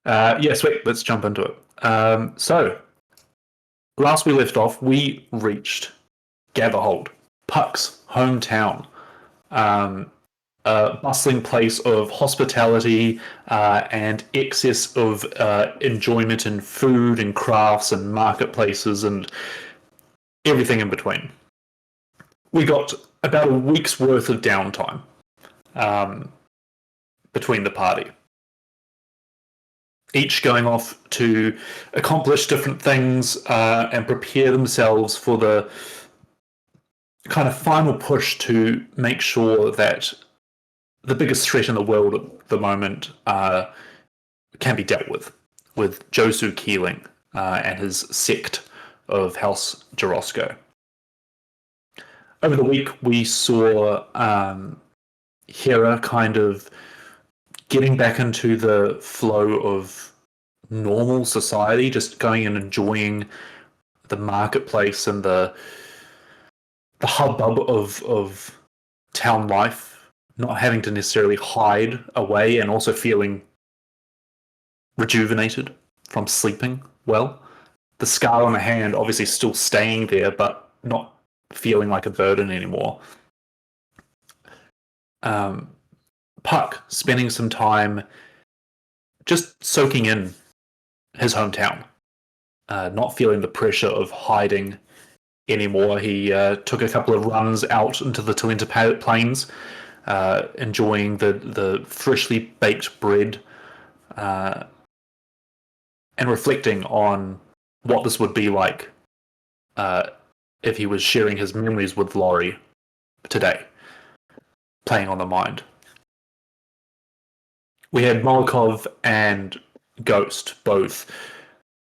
Yeah, sweet. Let's jump into it. So, last we left off, we reached Gatherhold, Puck's hometown. Um, a bustling place of hospitality and excess of enjoyment in food and crafts and marketplaces and everything in between. We got about a week's worth of downtime um, between the party, each going off to accomplish different things and prepare themselves for the kind of final push to make sure that the biggest threat in the world at the moment can be dealt with Josu Keeling and his sect of House Jarosco. Over the week, we saw Hera kind of getting back into the flow of normal society, just going and enjoying the marketplace and the hubbub of town life, not having to necessarily hide away, and also feeling rejuvenated from sleeping well. The scar on the hand obviously still staying there, but not feeling like a burden anymore. Puck spending some time just soaking in his hometown, not feeling the pressure of hiding anymore. He took a couple of runs out into the Talenta Plains, enjoying the freshly baked bread, and reflecting on what this would be like if he was sharing his memories with Laurie today, playing on the mind. We had Molokov and Ghost both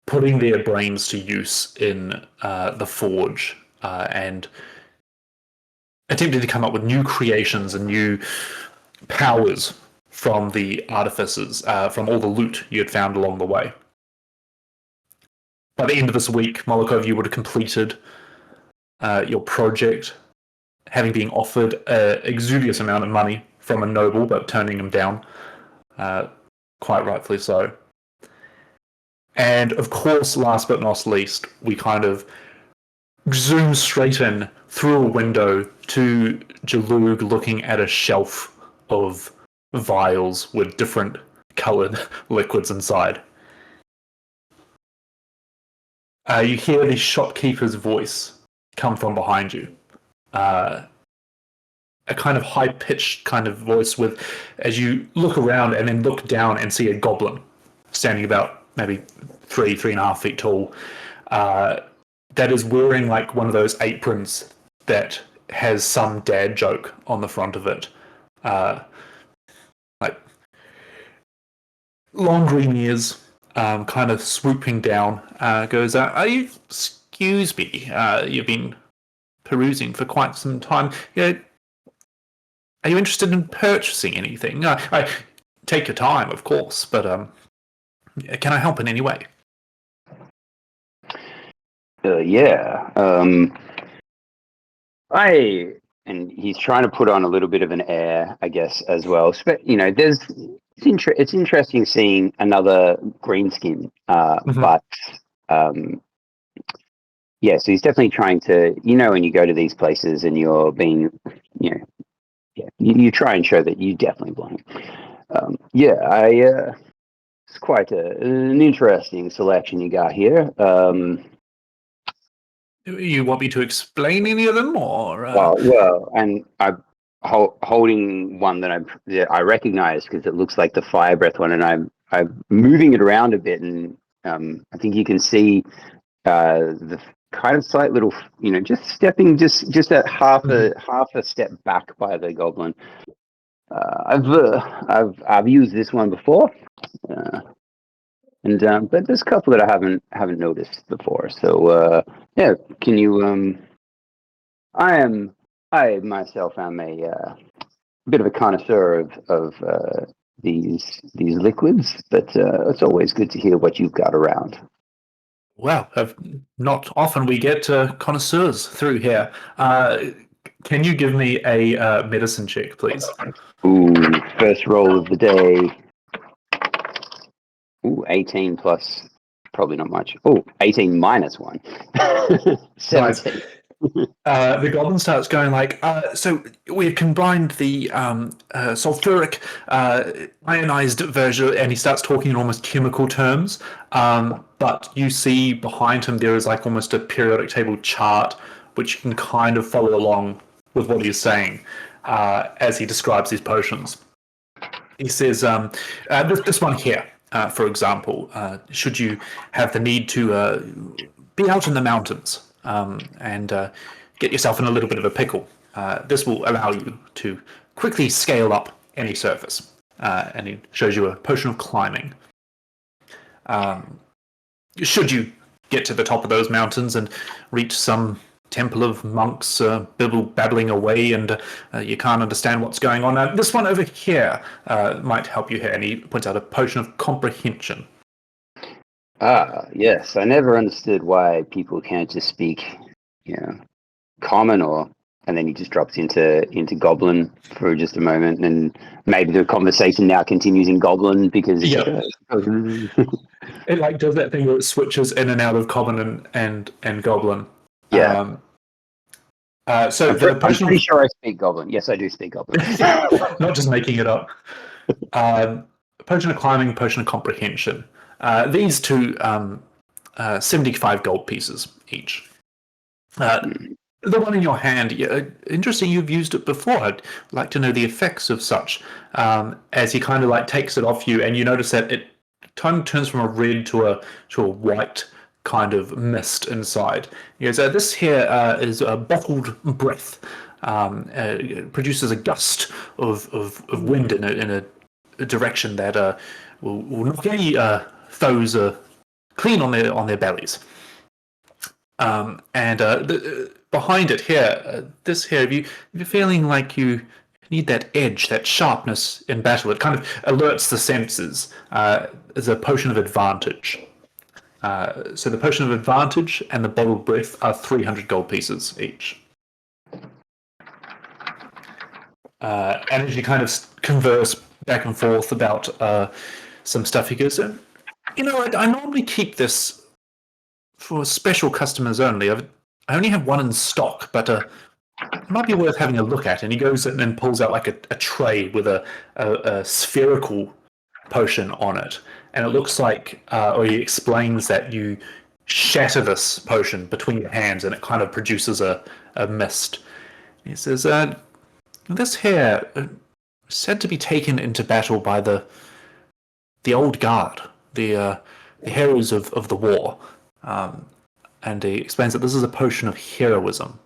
putting their brains to use in the Forge and attempting to come up with new creations and new powers from the artificers, from all the loot you had found along the way. By the end of this week, Molokov, you would have completed your project, having been offered an exuberant amount of money from a noble, but turning him down, quite rightfully so. And of course, last but not least, we kind of zoom straight in through a window to Jalug looking at a shelf of vials with different coloured liquids inside. You hear the shopkeeper's voice come from behind you. A kind of high-pitched kind of voice with, as you look around and then look down and see a goblin standing about maybe 3.5 feet tall, that is wearing like one of those aprons that has some dad joke on the front of it. Like long green ears, kind of swooping down, goes, excuse me, you've been perusing for quite some time. Are you interested in purchasing anything? I take your time, of course, but can I help in any way? Yeah. And he's trying to put on a little bit of an air, I guess, as well. It's interesting seeing another greenskin, but yeah. So he's definitely trying to, when you go to these places and you're being, you try and show that you definitely belong. It's quite an interesting selection you got here. You want me to explain any of them, or? Well, and I'm holding one that I recognize because it looks like the fire breath one, and I'm moving it around a bit, and I think you can see the kind of slight little, just stepping just at half a step back by the goblin. I've used this one before. But there's a couple that I haven't noticed before. So yeah, can you? I myself am a bit of a connoisseur of these liquids, but it's always good to hear what you've got around. Well, not often we get connoisseurs through here. Can you give me a medicine check, please? Ooh, first roll of the day. Ooh, Ooh, 18 plus, probably not much. Oh, 18 minus 1. 17. The goblin starts going like, so we've combined the sulfuric ionized version, and he starts talking in almost chemical terms. But you see behind him there is like almost a periodic table chart, which you can kind of follow along with what he's saying as he describes these potions. He says, this one here, for example, should you have the need to be out in the mountains and get yourself in a little bit of a pickle, this will allow you to quickly scale up any surface. And he shows you a potion of climbing. Should you get to the top of those mountains and reach some temple of monks babbling away and you can't understand what's going on. This one over here might help you here. And he points out a potion of comprehension. Yes. I never understood why people can't just speak, common and then he just drops into Goblin for just a moment, and maybe the conversation now continues in Goblin because it like does that thing where it switches in and out of common and Goblin. Yeah. So I'm pretty sure I speak Goblin. Yes, I do speak Goblin. Not just making it up. Potion of climbing, potion of comprehension. These two, 75 gold pieces each. The one in your hand, interesting, you've used it before. I'd like to know the effects of such. As he kind of like takes it off you, and you notice that it kind of turns from a red to a white kind of mist inside. He goes, this here is a bottled breath. It produces a gust of wind in a direction that will knock any foes clean on their bellies. Behind it here, this here, if you're feeling like you need that edge, that sharpness in battle, it kind of alerts the senses. As a potion of advantage. So the potion of advantage and the bottled breath are 300 gold pieces each. And as you kind of converse back and forth about some stuff, he goes, I normally keep this for special customers only. I only have one in stock, but it might be worth having a look at. And he goes in and pulls out like a tray with a spherical potion on it. And it looks like, or he explains that you shatter this potion between your hands and it kind of produces a mist. He says, this here said to be taken into battle by the old guard, the heroes of the war. And he explains that this is a potion of heroism.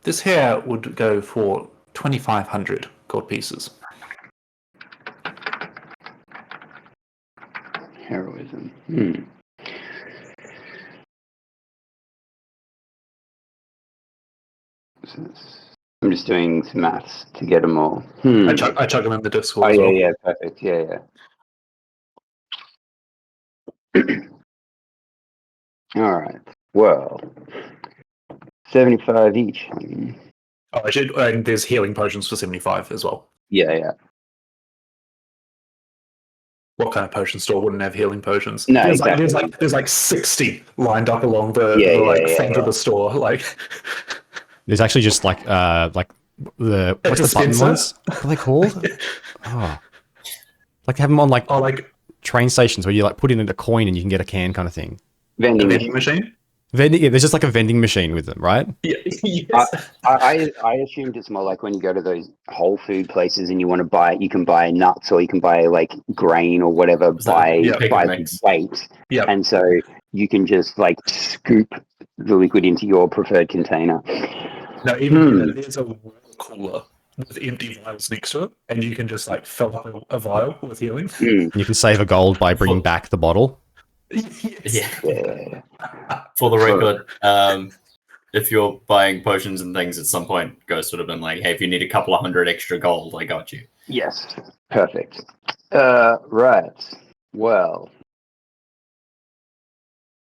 This here would go for 2,500 gold pieces. Heroism. I'm just doing some maths to get them all. I chuck them in the Discord as well. Yeah, perfect. Yeah. All right. Well, 75 each. And there's healing potions for 75 as well. Yeah. What kind of potion store wouldn't have healing potions? No, there's exactly. there's like 60 lined up along the front of the store. Like there's actually just like what's the button ones? What are they called? Like have them on like train stations where you like put in a coin and you can get a can kind of thing. Vending machine. Yeah, there's just like a vending machine with them, right? Yeah, yes. I assumed it's more like when you go to those Whole Food places and you want to buy, you can buy nuts or you can buy like grain or whatever by weight. Yeah. And so you can just like scoop the liquid into your preferred container. No, even there's a water cooler with empty vials next to it, and you can just like fill up a vial with healing. You can save a gold by bringing back the bottle. Yes. Yeah. For the record, if you're buying potions and things at some point, Ghost would have been like, hey, if you need a couple of 100 extra gold, I got you. Yes. Perfect. Right. Well,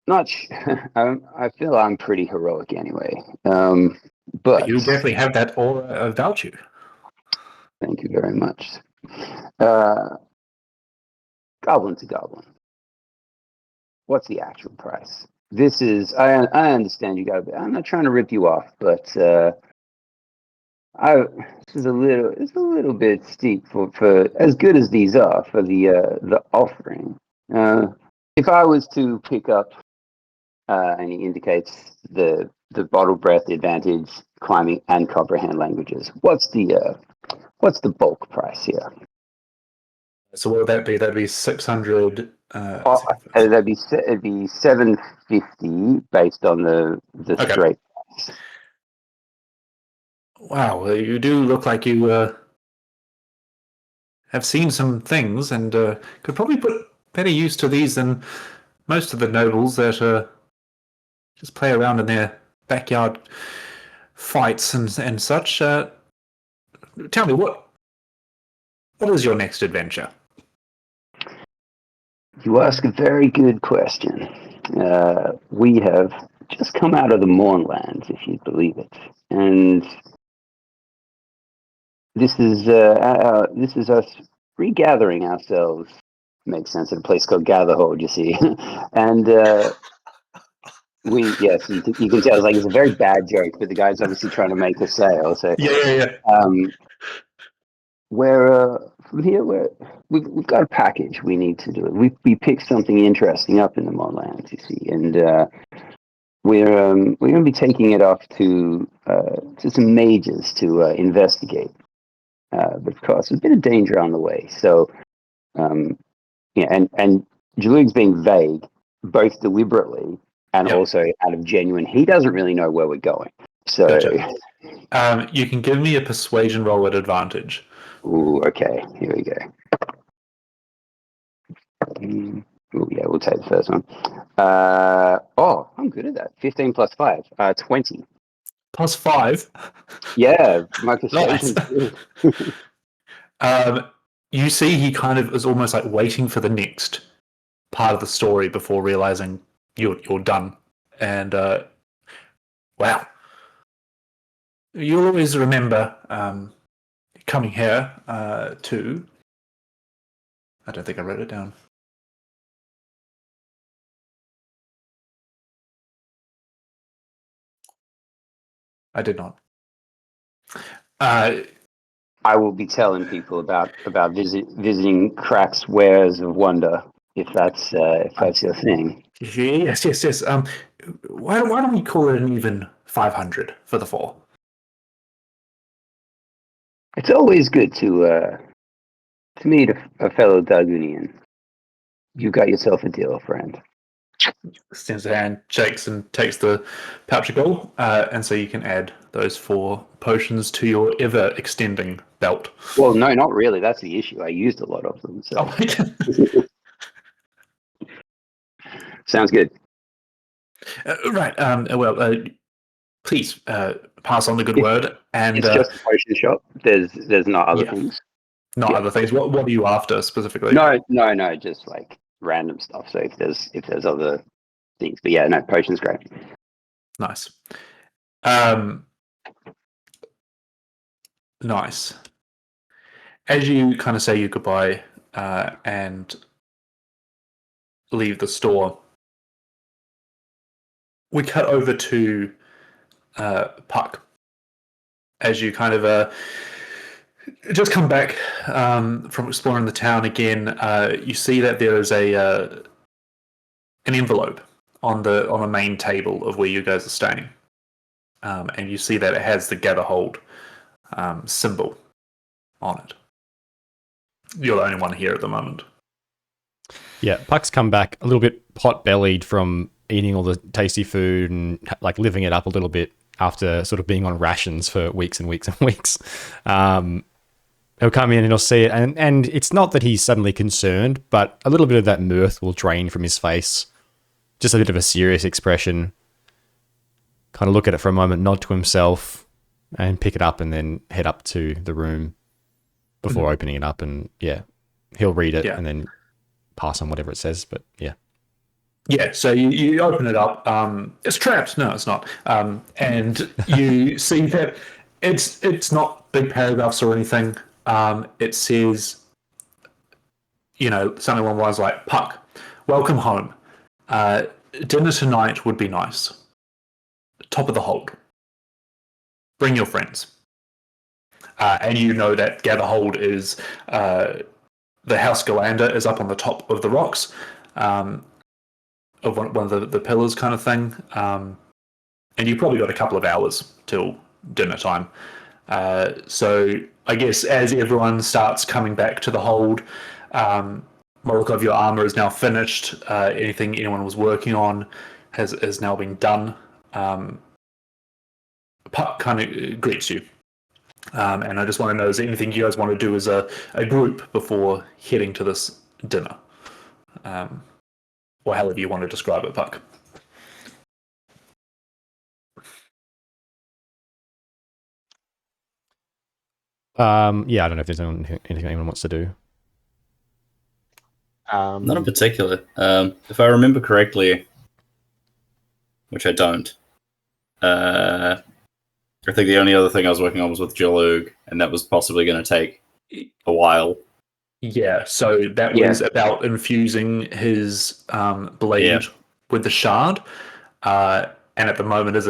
I feel I'm pretty heroic anyway. But you definitely have that aura about you. Thank you very much. goblin to goblin. What's the actual price? This is, I understand you got. I'm not trying to rip you off, but this is it's a little bit steep for as good as these are for the offering. If I was to pick up, and he indicates the bottle breath advantage, climbing, and comprehend languages. What's the bulk price here? So what would that be? That'd be 600. It'd be 750 based on the Okay. straight price. Wow, well, you do look like you have seen some things and could probably put better use to these than most of the nobles that just play around in their backyard fights and such. Tell me, what is your next adventure? You ask a very good question. We have just come out of the Mournlands, if you believe it, and this is us regathering ourselves. Makes sense at a place called Gatherhold, you see, and yes, you can tell it's a very bad joke, but the guy's obviously trying to make a sale. So Yeah. where from here, we've got a package we need to do. We picked something interesting up in the Mournlands, you see, and we're going to be taking it off to some mages to investigate. But of course, there's a bit of danger on the way. So, and Jalug's being vague, both deliberately and also out of genuine. He doesn't really know where we're going. So, gotcha. You can give me a persuasion roll at advantage. Ooh, okay. Here we go. Oh yeah, we'll take the first one. I'm good at that. 15 plus 5. 20. Plus 5. Yeah, my persuasion. Nice. You see, he kind of is almost like waiting for the next part of the story before realizing you're done. And wow, you'll always remember coming here to. I don't think I wrote it down. I did not. I will be telling people about visiting Crack's Wares of Wonder if that's your thing. Yes. Why don't we call it an even 500 for the 4? It's always good to meet a fellow Dagunian. You got yourself a deal, friend. Extends a hand, shakes, and takes the pouch of gold, and so you can add those 4 potions to your ever-extending belt. Well, no, not really. That's the issue. I used a lot of them. So. Sounds good. Right. Please pass on the good word. And it's just a potion shop. There's not other things. Not other things. What are you after specifically? No. Just like random stuff. So if there's other things, but yeah, no, potion's great. Nice. Nice. As you kind of say your goodbye and leave the store, we cut over to Puck. As you kind of just come back from exploring the town again, you see that there is an envelope on the main table of where you guys are staying, and you see that it has the Gatherhold symbol on it. You're the only one here at the moment. Yeah, Puck's come back a little bit pot-bellied from eating all the tasty food and like living it up a little bit after sort of being on rations for weeks and weeks and weeks. He'll come in and he'll see it, and it's not that he's suddenly concerned, but a little bit of that mirth will drain from his face. Just a bit of a serious expression. Kind of look at it for a moment, nod to himself, and pick it up, and then head up to the room before opening it up. And yeah, he'll read it and then pass on whatever it says. But yeah. Yeah, so you open it up. It's trapped. No, it's not. And you see that it's not big paragraphs or anything. It says, something along the lines like, Puck, welcome home. Dinner tonight would be nice. Top of the hold. Bring your friends. And you know that Gather Hold is the House Ghallanda is up on the top of the rocks, of one of the pillars kind of thing. And you've probably got a couple of hours till dinner time. So I guess as everyone starts coming back to the hold, Morokov, your armor is now finished. Anything anyone was working on has now been done. Puck kind of greets you. And I just want to know, is there anything you guys want to do as a group before heading to this dinner? Or however you want to describe it, Puck. Yeah, I don't know if there's anything anyone wants to do. Not in particular. If I remember correctly, which I don't, I think the only other thing I was working on was with Jalug, and that was possibly going to take a while. Yeah, so that was about infusing his blade with the shard, and at the moment it's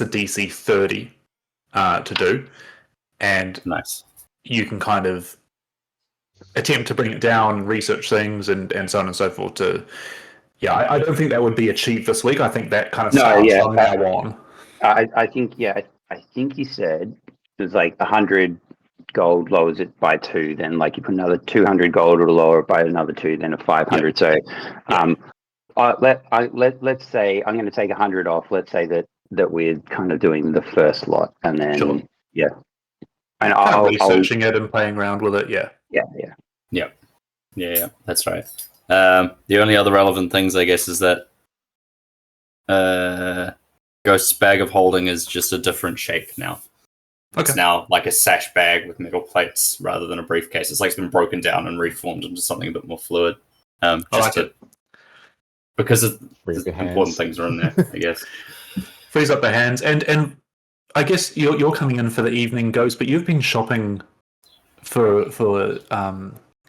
a DC 30 to do, and nice. You can kind of attempt to bring it down, research things, and so on and so forth. I don't think that would be achieved this week. I think that kind of starts from now on. I think you said there's like 100 gold lowers it by 2, then like you put another 200 gold or lower it by another 2, then a 500. So let's say I'm going to take 100 off. Let's say that we're kind of doing the first lot, and then and I'll researching it and playing around with it. Yeah, that's right. The only other relevant things, I guess, is that Ghost's bag of holding is just a different shape now. Okay. It's now like a sash bag with metal plates rather than a briefcase. It's like it's been broken down and reformed into something a bit more fluid. Because of important things are in there, I guess. Frees up the hands, and I guess you're coming in for the evening, Ghost, but you've been shopping for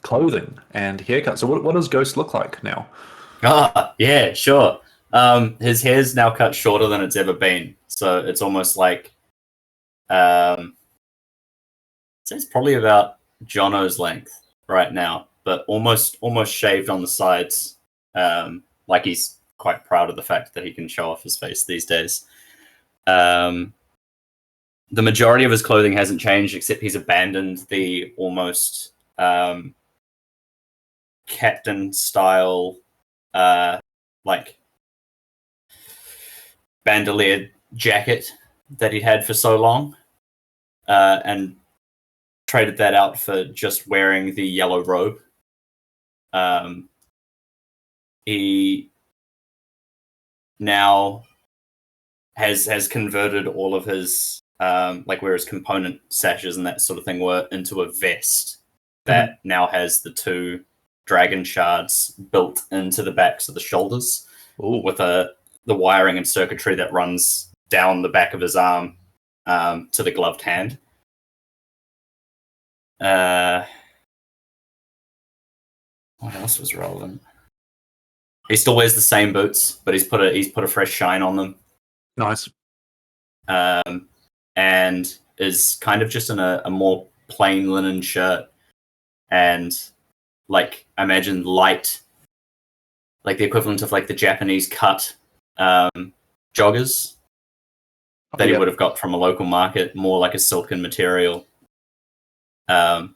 clothing and haircuts. So what does Ghost look like now? Yeah, sure. His hair's now cut shorter than it's ever been, so it's almost like it's probably about Jono's length right now, but almost shaved on the sides. Like he's quite proud of the fact that he can show off his face these days. The majority of his clothing hasn't changed, except he's abandoned the almost captain style like bandolier jacket that he'd had for so long, and traded that out for just wearing the yellow robe. He now has converted all of his like where his component sashes and that sort of thing were into a vest that now has the 2 dragon shards built into the backs of the shoulders. Ooh. With the wiring and circuitry that runs down the back of his arm to the gloved hand. What else was relevant? He still wears the same boots, but he's put a fresh shine on them. Nice. And is kind of just in a more plain linen shirt, and like I imagine light, like the equivalent of like the Japanese cut joggers that he would have got from a local market, more like a silken material. So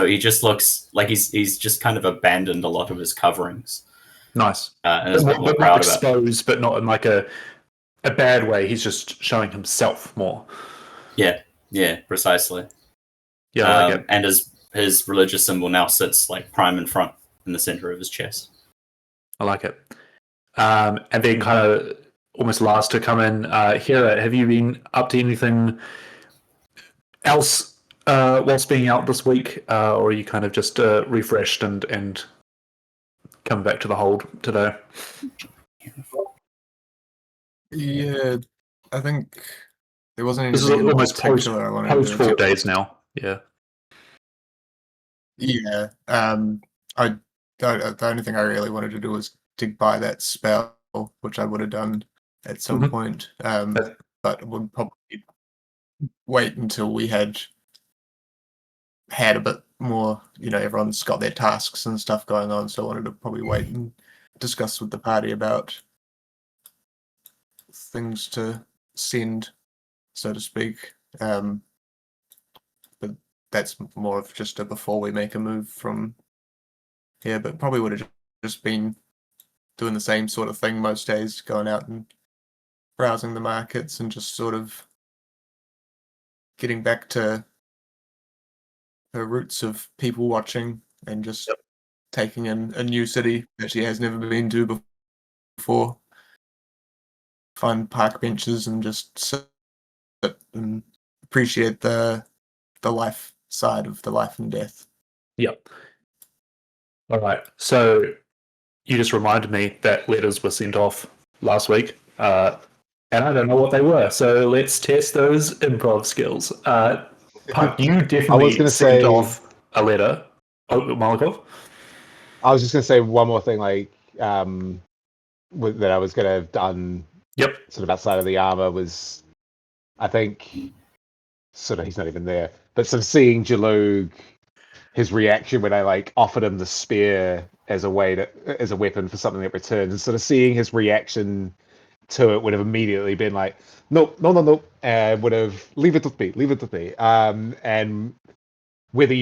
he just looks like he's just kind of abandoned a lot of his coverings. Nice. And is a bit more proud of it. Exposed, but not in like a bad way. He's just showing himself more. Yeah, precisely. Yeah, I like it. And his religious symbol now sits like prime in front in the center of his chest. I like it. And then kind of almost last to come in, Hera, have you been up to anything else whilst being out this week, or are you kind of just refreshed and coming back to the hold today? Yeah, I think there wasn't This is anything almost particular I wanted post to 4 do. days now. Yeah. Yeah. The only thing I really wanted to do was to buy that spell, which I would have done at some Mhm. point. That- But would probably wait until we had a bit more. Everyone's got their tasks and stuff going on, so I wanted to probably wait and discuss with the party about things to send, so to speak. But that's more of just a before we make a move from here. But probably would have just been doing the same sort of thing most days, going out and browsing the markets and just sort of getting back to her roots of people watching and just taking in a new city that she has never been to before. Find park benches and just sit and appreciate the life side of the life and death. Yep. All right. So you just reminded me that letters were sent off last week, and I don't know what they were. So let's test those improv skills. Puck, you I was definitely going to sent say, off a letter. Oh, Malikov? I was just going to say one more thing, like that I was going to have done. Yep. Sort of outside of the armor was, I think, sort of he's not even there, but sort of seeing Jalug, his reaction when I like offered him the spear as a weapon for something that returns, and sort of seeing his reaction to it would have immediately been like, no, no, no, no, and would have leave it with me. And whether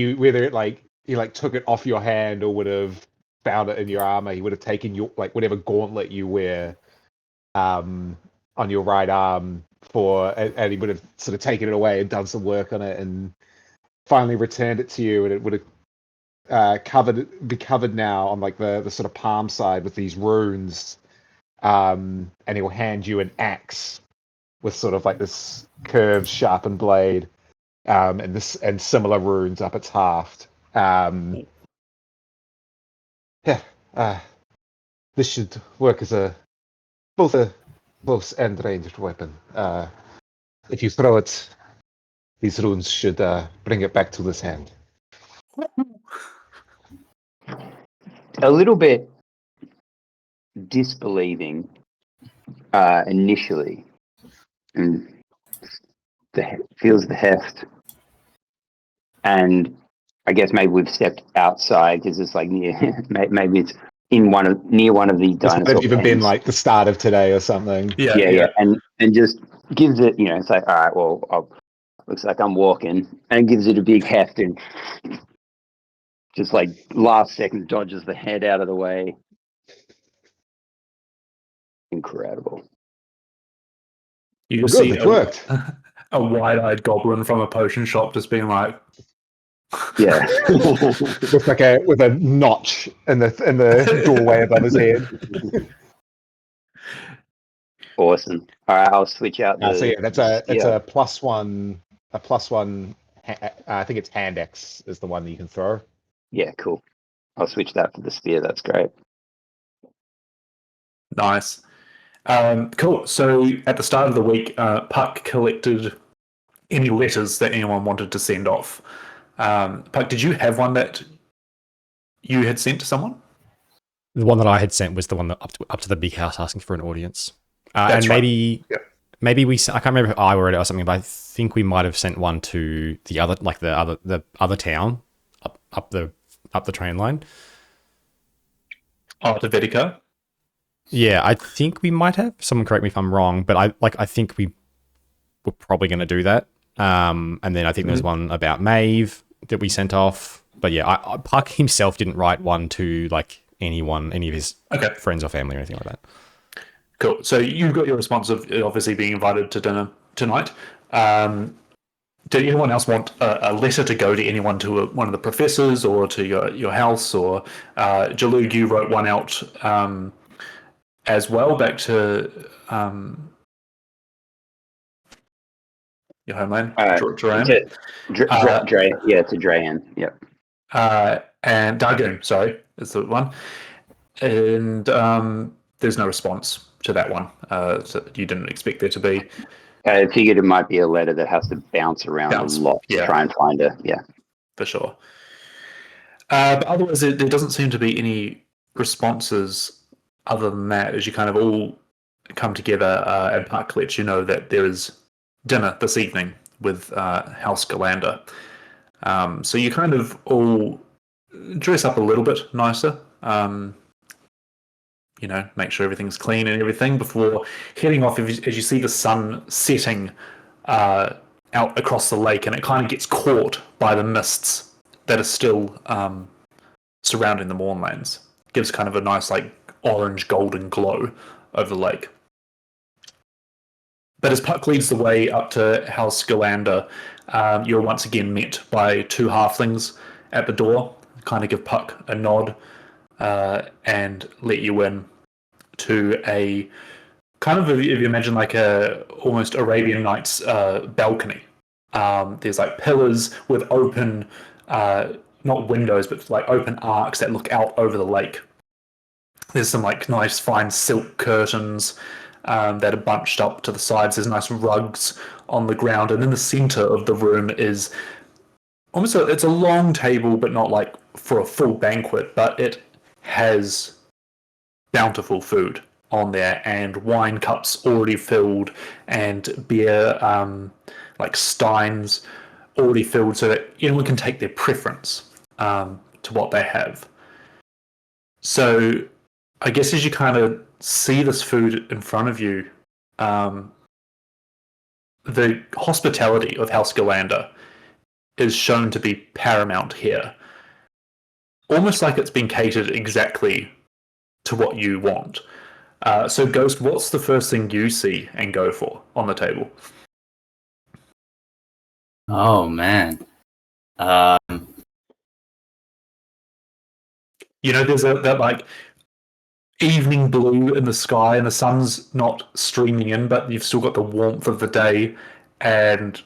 it like he like took it off your hand or would have found it in your armor, he would have taken your like whatever gauntlet you wear on your right arm and he would have sort of taken it away and done some work on it and finally returned it to you, and it would have be covered now on like the sort of palm side with these runes, and he will hand you an axe with sort of like this curved sharpened blade, and similar runes up its haft. Yeah, this should work as both a close and ranged weapon. If you throw it, these runes should bring it back to this hand. A little bit disbelieving initially, and feels the heft. And I guess maybe we've stepped outside because it's like near, maybe it's near one of the This might dinosaur have even been pens. like the start of today or something. Yeah, and just gives it, it's like, all right, well, looks like I'm walking, and gives it a big heft and just like last second dodges the head out of the way. Incredible. You just Good, see it worked. a wide-eyed goblin from a potion shop just being like, Yeah. with a notch in the doorway above his head. Awesome. All right, I'll switch out the. So yeah, it's a +1. A +1. I think it's hand X is the one that you can throw. Yeah, cool. I'll switch that for the spear. That's great. nice. Cool. So at the start of the week, Puck collected any letters that anyone wanted to send off. Puck, did you have one that you had sent to someone? The one that I had sent was the one that up to the big house asking for an audience. That's and right. maybe I can't remember if I wrote it or something, but I think we might have sent one to the other town up the train line. Oh, to Vedica? Yeah, I think we might have. Someone correct me if I'm wrong, but I think we were probably going to do that. And then I think there's one about Maeve that we sent off. But yeah, Puck himself didn't write one to like any of his friends or family or anything like that. Cool. So you got your response of obviously being invited to dinner tonight. Did anyone else want a letter to go to anyone, to one of the professors or to your house? Or Jalug, you wrote one out as well back to your homeland, Duran. To Drayan. Yep. And Dargoon, sorry, is the one. And there's no response to that one. So you didn't expect there to be. I figured it might be a letter that has to bounce around a lot to try and find her. Yeah, for sure. But otherwise, there doesn't seem to be any responses other than that. As you kind of all come together and Puck lets you know that there is dinner this evening with House Ghallanda. So you kind of all dress up a little bit nicer. Make sure everything's clean and everything before heading off as you see the sun setting out across the lake, and it kind of gets caught by the mists that are still surrounding the Mournlands. Gives kind of a nice orange golden glow over the lake. But as Puck leads the way up to House Ghallanda, you're once again met by two halflings at the door, kind of give Puck a nod and let you in to a kind of, if you imagine a almost Arabian Nights balcony. There's pillars with open, not windows, but open arcs that look out over the lake. There's some nice fine silk curtains that are bunched up to the sides. There's nice rugs on the ground, and in the center of the room is almost it's a long table, but not for a full banquet, but it has bountiful food on there, and wine cups already filled, and beer steins already filled, so that anyone can take their preference to what they have. So I guess as you kind of see this food in front of you, the hospitality of House Ghallanda is shown to be paramount here. Almost like it's been catered exactly to what you want. So Ghost, what's the first thing you see and go for on the table? Oh, man. There's that evening blue in the sky, and the sun's not streaming in, but you've still got the warmth of the day, and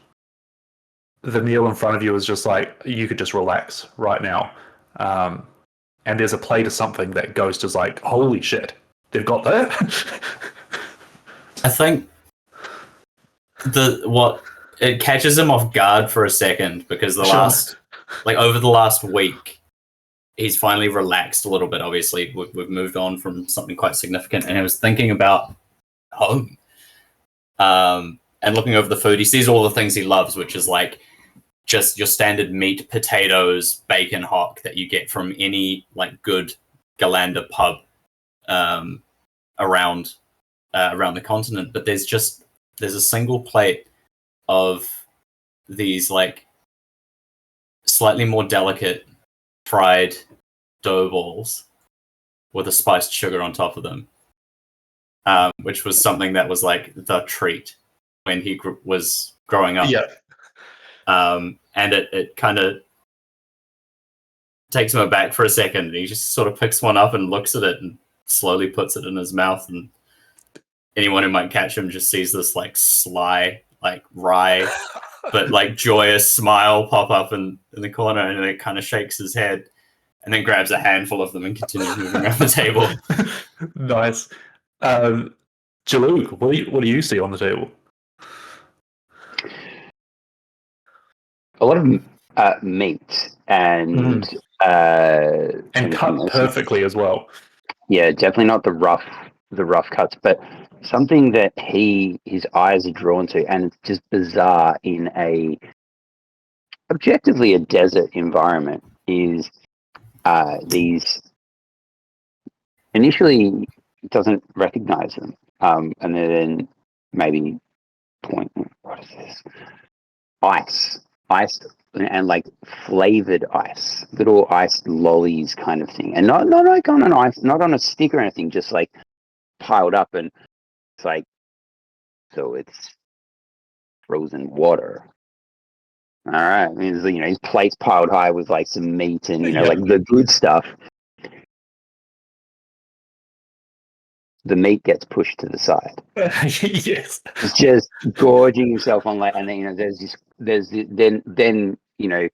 the meal in front of you is just you could just relax right now. And there's a plate of something that Ghost is holy shit, they've got that. I think it catches him off guard for a second, because over the last week, he's finally relaxed a little bit. Obviously, we've moved on from something quite significant, and I was thinking about home. And looking over the food, he sees all the things he loves, which is just your standard meat, potatoes, bacon hock that you get from any good Ghallanda pub around the continent. But there's a single plate of these slightly more delicate fried dough balls with a spiced sugar on top of them, which was something that was the treat when he was growing up. Yeah. And it kind of takes him aback for a second, and he just sort of picks one up and looks at it and slowly puts it in his mouth, and anyone who might catch him just sees this sly, wry, but joyous smile pop up in the corner, and it kind of shakes his head, and then grabs a handful of them and continues moving around the table. Nice. Jaluk, what do you see on the table? A lot of meat and cut perfectly as well. Yeah, definitely not the rough cuts, but something that his eyes are drawn to, and it's just bizarre in objectively a desert environment, is these. Initially, doesn't recognize them, and then maybe point. What is this? Ice, and flavored ice, little iced lollies kind of thing, and not on an ice, not on a stick or anything, just piled up, and it's so it's frozen water. All right, I mean, his plate's piled high with some meat and the good stuff. The meat gets pushed to the side. Yes. He's just gorging himself on and then a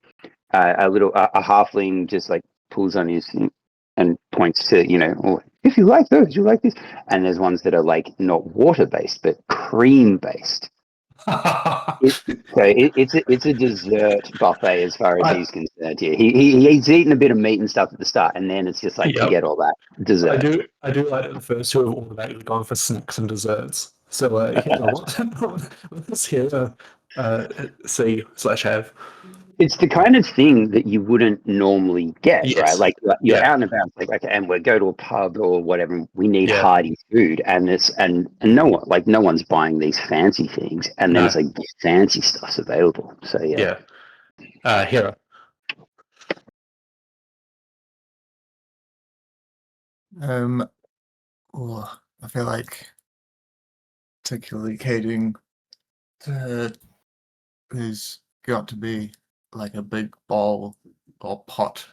halfling just pulls on his and points to oh, if you like those, you like this. And there's ones that are not water based but cream based. It's a dessert buffet as far as I, he's concerned. Here, he's eaten a bit of meat and stuff at the start, and then it's just like yep. forget all that dessert. I do like that the first two have automatically gone for snacks and desserts. So what does Hera see slash have? It's the kind of thing that you wouldn't normally get, right? Yes. Like you're Yeah. out and about, like okay, and we go to a pub or whatever. And we need Yeah. hearty food, and no one's buying these fancy things, and then No. it's like fancy stuff's available. So yeah. Hera. I feel like particularly catering there's got to be like a big ball or pot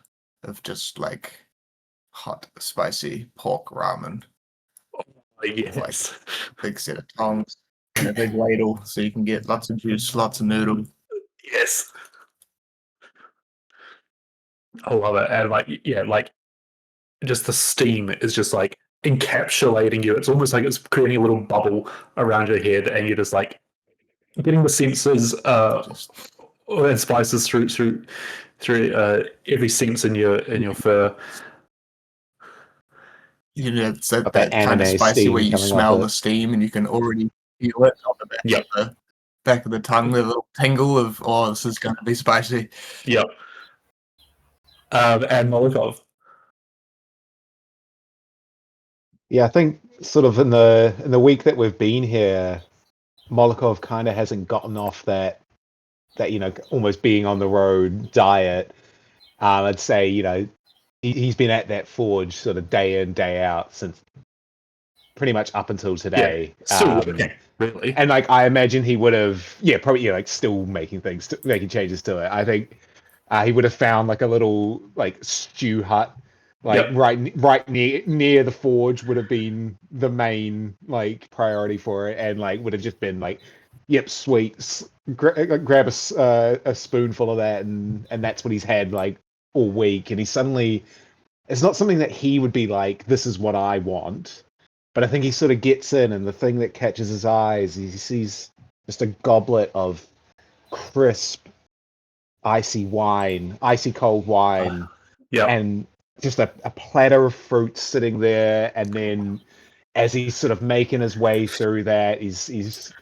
of just like hot spicy pork ramen, Yes. big set of tongs and a big ladle so you can get lots of juice, lots of noodle. Yes. I love it. And like just the steam is just like encapsulating you. It's almost like it's creating a little bubble around your head, and you're just like getting the senses and spices through every sense in your fur. You know, it's that That kind of anime spicy steam where you coming smell off the it. steam and you can already feel it on the back of the tongue, the little tingle of, oh, this is going to be spicy. Yep. And Molotov. Yeah, I think sort of in the week that we've been here, Molokov kind of hasn't gotten off that almost being on the road diet. I'd say he's been at that forge sort of day in day out since pretty much up until today. Still working, really. And like I imagine he would have probably like still making changes to it. I think he would have found like a little like stew hut like right near the forge would have been the main like priority for it, and like would have just been like, yep, sweet, grab a spoonful of that, and that's what he's had like all week, and he suddenly, it's not something that he would be like, this is what I want, but I think he sort of gets in, and the thing that catches his eyes, he sees just a goblet of crisp icy cold wine, and just a platter of fruit sitting there, and then as he's sort of making his way through that, he's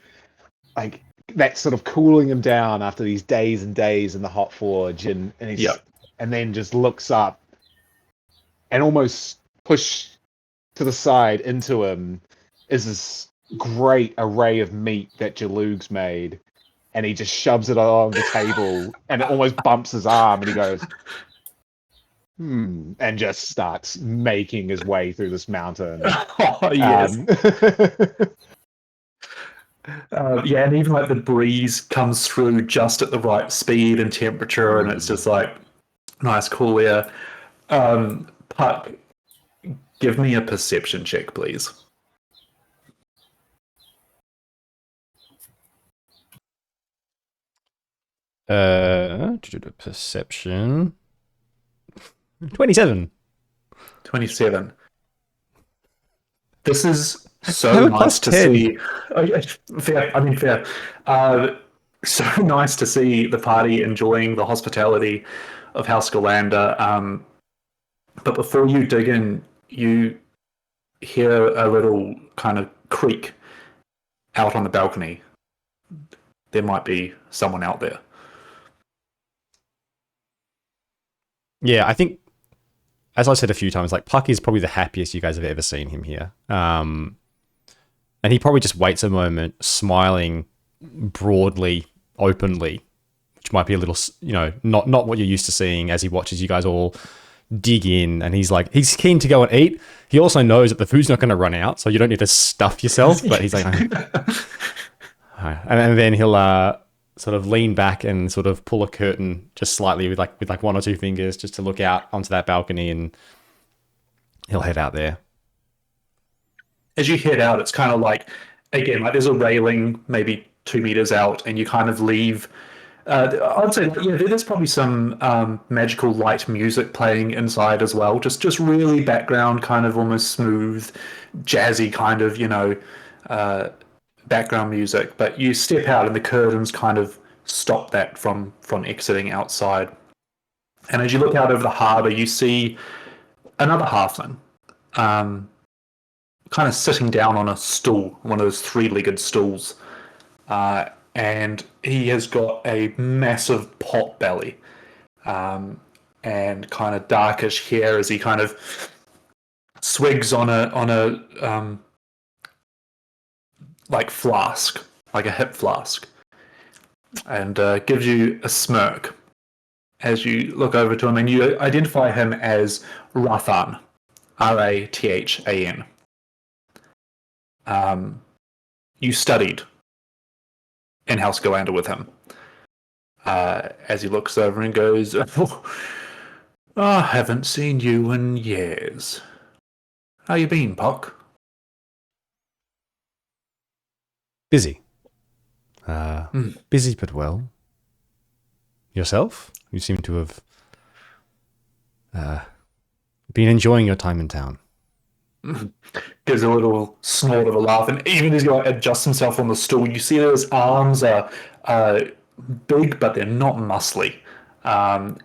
like, that's sort of cooling him down after these days and days in the hot forge, and then just looks up and almost pushed to the side into him is this great array of meat that Jalug's made, and he just shoves it on the table, and it almost bumps his arm, and he goes, and just starts making his way through this mountain. Oh, yes. And even like the breeze comes through just at the right speed and temperature, and it's just like nice, cool air. Puck, give me a perception check, please. Perception. 27. 27. This is so nice to see. Fair. I mean, fair. So nice to see the party enjoying the hospitality of House Ghallanda. But before you dig in, you hear a little kind of creak out on the balcony. There might be someone out there. Yeah, I think, as I said a few times, like Puck is probably the happiest you guys have ever seen him here. And he probably just waits a moment, smiling broadly, openly, which might be a little, not what you're used to seeing, as he watches you guys all dig in. And he's keen to go and eat. He also knows that the food's not going to run out, so you don't need to stuff yourself. But he's like, and then he'll sort of lean back and sort of pull a curtain just slightly with like one or two fingers just to look out onto that balcony, and he'll head out there. As you head out, it's kind of like, again, like there's a railing maybe 2 meters out, and you kind of leave. I'd say, there's probably some magical light music playing inside as well. Just really background, kind of almost smooth, jazzy kind of, background music, but you step out and the curtains kind of stop that from exiting outside. And as you look out over the harbour, you see another halfling, kind of sitting down on a stool, one of those three-legged stools. And he has got a massive pot belly and kind of darkish hair as he kind of swigs on a like flask, like a hip flask, and gives you a smirk as you look over to him, and you identify him as Rathan, Rathan. You studied in House Ghallanda with him. As he looks over and goes, I haven't seen you in years. How you been, Puck? Busy. Busy but well. Yourself? You seem to have been enjoying your time in town. Gives a little snort of a laugh, and even as he adjusts himself on the stool, you see that his arms are big, but they're not muscly.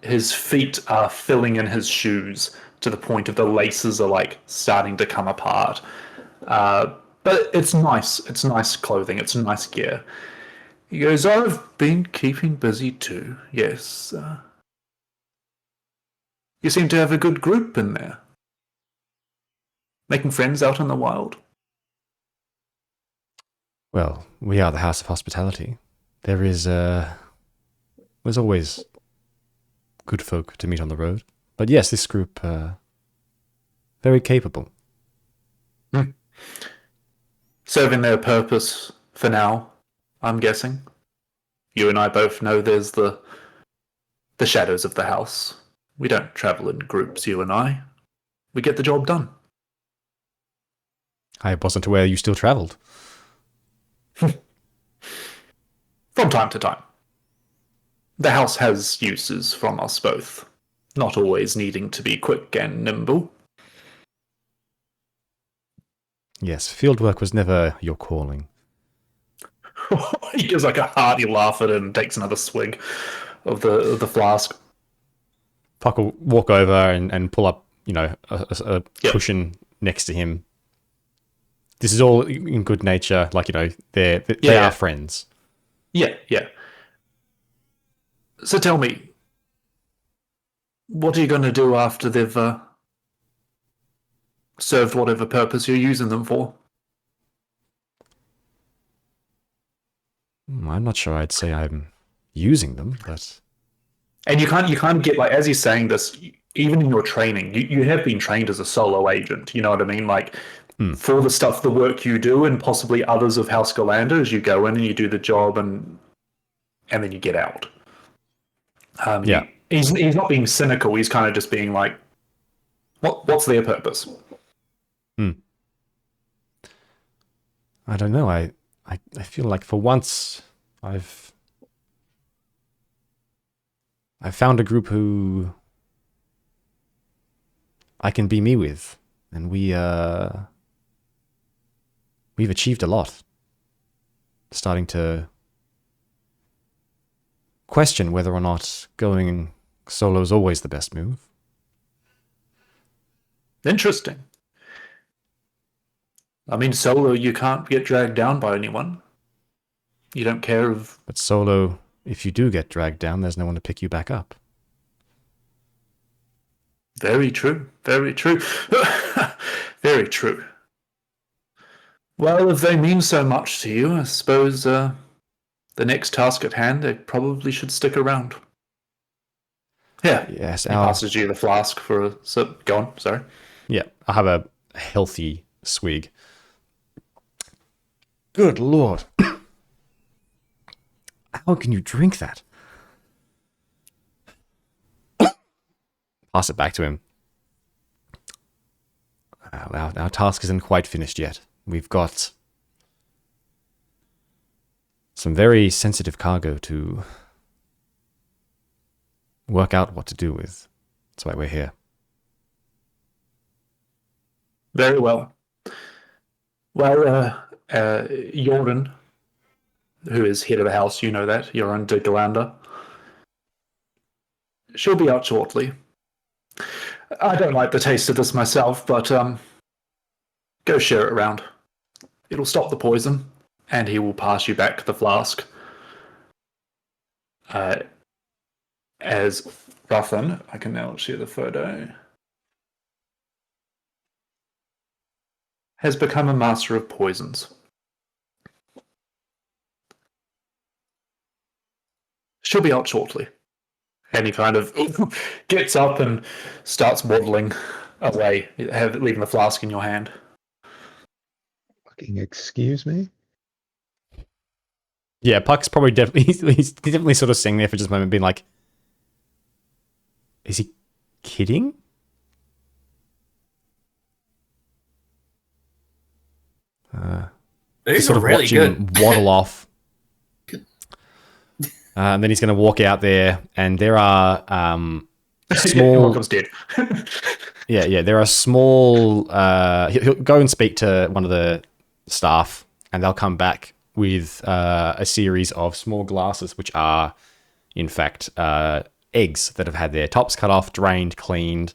His feet are filling in his shoes to the point of the laces are like starting to come apart. But it's nice. It's nice clothing. It's nice gear. He goes, I've been keeping busy too. Yes. You seem to have a good group in there. Making friends out in the wild? Well, we are the House of Hospitality. There's always good folk to meet on the road. But yes, this group, very capable. Serving their purpose for now, I'm guessing. You and I both know there's the shadows of the house. We don't travel in groups, you and I. We get the job done. I wasn't aware you still travelled. From time to time. The house has uses from us both, not always needing to be quick and nimble. Yes, fieldwork was never your calling. He gives like a hearty laugh at it and takes another swig of the flask. Puck will walk over and pull up, a cushion next to him. This is all in good nature, like, they are friends. Yeah. So tell me, what are you going to do after they've served whatever purpose you're using them for? I'm not sure I'd say I'm using them, but... And you can't get, like, as he's saying this, even in your training, you have been trained as a solo agent, you know what I mean? Like, for the work you do, and possibly others of House Ghallanda, as you go in and you do the job and then you get out. He's not being cynical, he's kind of just being like, what's their purpose? I don't know, I feel like for once I've found a group who I can be me with, and we've achieved a lot. Starting to question whether or not going solo is always the best move. Interesting. I mean, solo, you can't get dragged down by anyone. You don't care if... But solo, if you do get dragged down, there's no one to pick you back up. Very true. Very true. Very true. Well, if they mean so much to you, I suppose the next task at hand, they probably should stick around. Yeah. Yes, he passes you the flask for a sip. Go on, sorry. Yeah, I have a healthy swig. Good Lord. How can you drink that? Pass it back to him. Our task isn't quite finished yet. We've got some very sensitive cargo to work out what to do with. That's why we're here. Well, Very well. Well, Joran, who is head of the house, you know that, Joran de Ghallanda. She'll be out shortly. I don't like the taste of this myself, but go share it around. It'll stop the poison, and he will pass you back the flask. As Ruthin, I can now share the photo, has become a master of poisons. She'll be out shortly. And he kind of gets up and starts waddling away, leaving the flask in your hand. Fucking excuse me? Yeah, Puck's probably he's definitely sort of sitting there for just a moment, being like, "Is he kidding?" These Sort are of really watch good. him waddle off, and then he's going to walk out there, and there are small. Welcome's dead. Yeah, there are small. He'll go and speak to one of the staff, and they'll come back with a series of small glasses, which are, in fact, eggs that have had their tops cut off, drained, cleaned,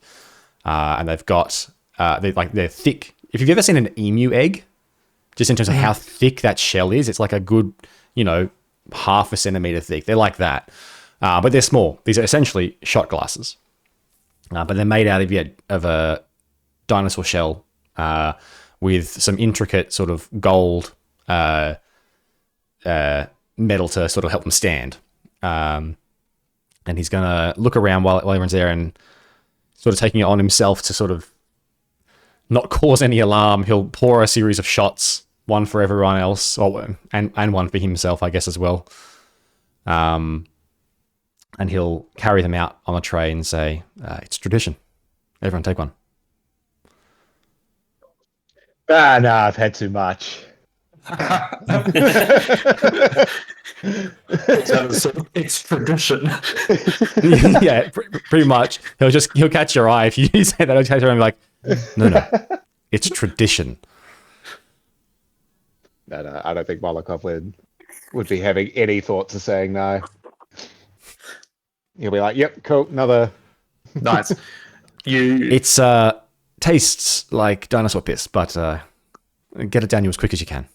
and they've got they're thick. If you've ever seen an emu egg, just in terms of how thick that shell is, it's like a good, half a centimeter thick. They're like that, but they're small. These are essentially shot glasses. But they're made out of a dinosaur shell with some intricate sort of gold metal to sort of help them stand. And he's going to look around while everyone's there and sort of taking it on himself to sort of not cause any alarm. He'll pour a series of shots, one for everyone else, and one for himself, I guess, as well. And he'll carry them out on a tray and say, "It's tradition. Everyone take one." No, I've had too much. It's tradition. Yeah, pretty much. He'll catch your eye if you say that. He'll catch your eye and be like, no, it's tradition. No, I don't think Molokov would be having any thoughts of saying no. He'll be like, "Yep, cool, another." Nice. It's tastes like dinosaur piss, but get it down you as quick as you can.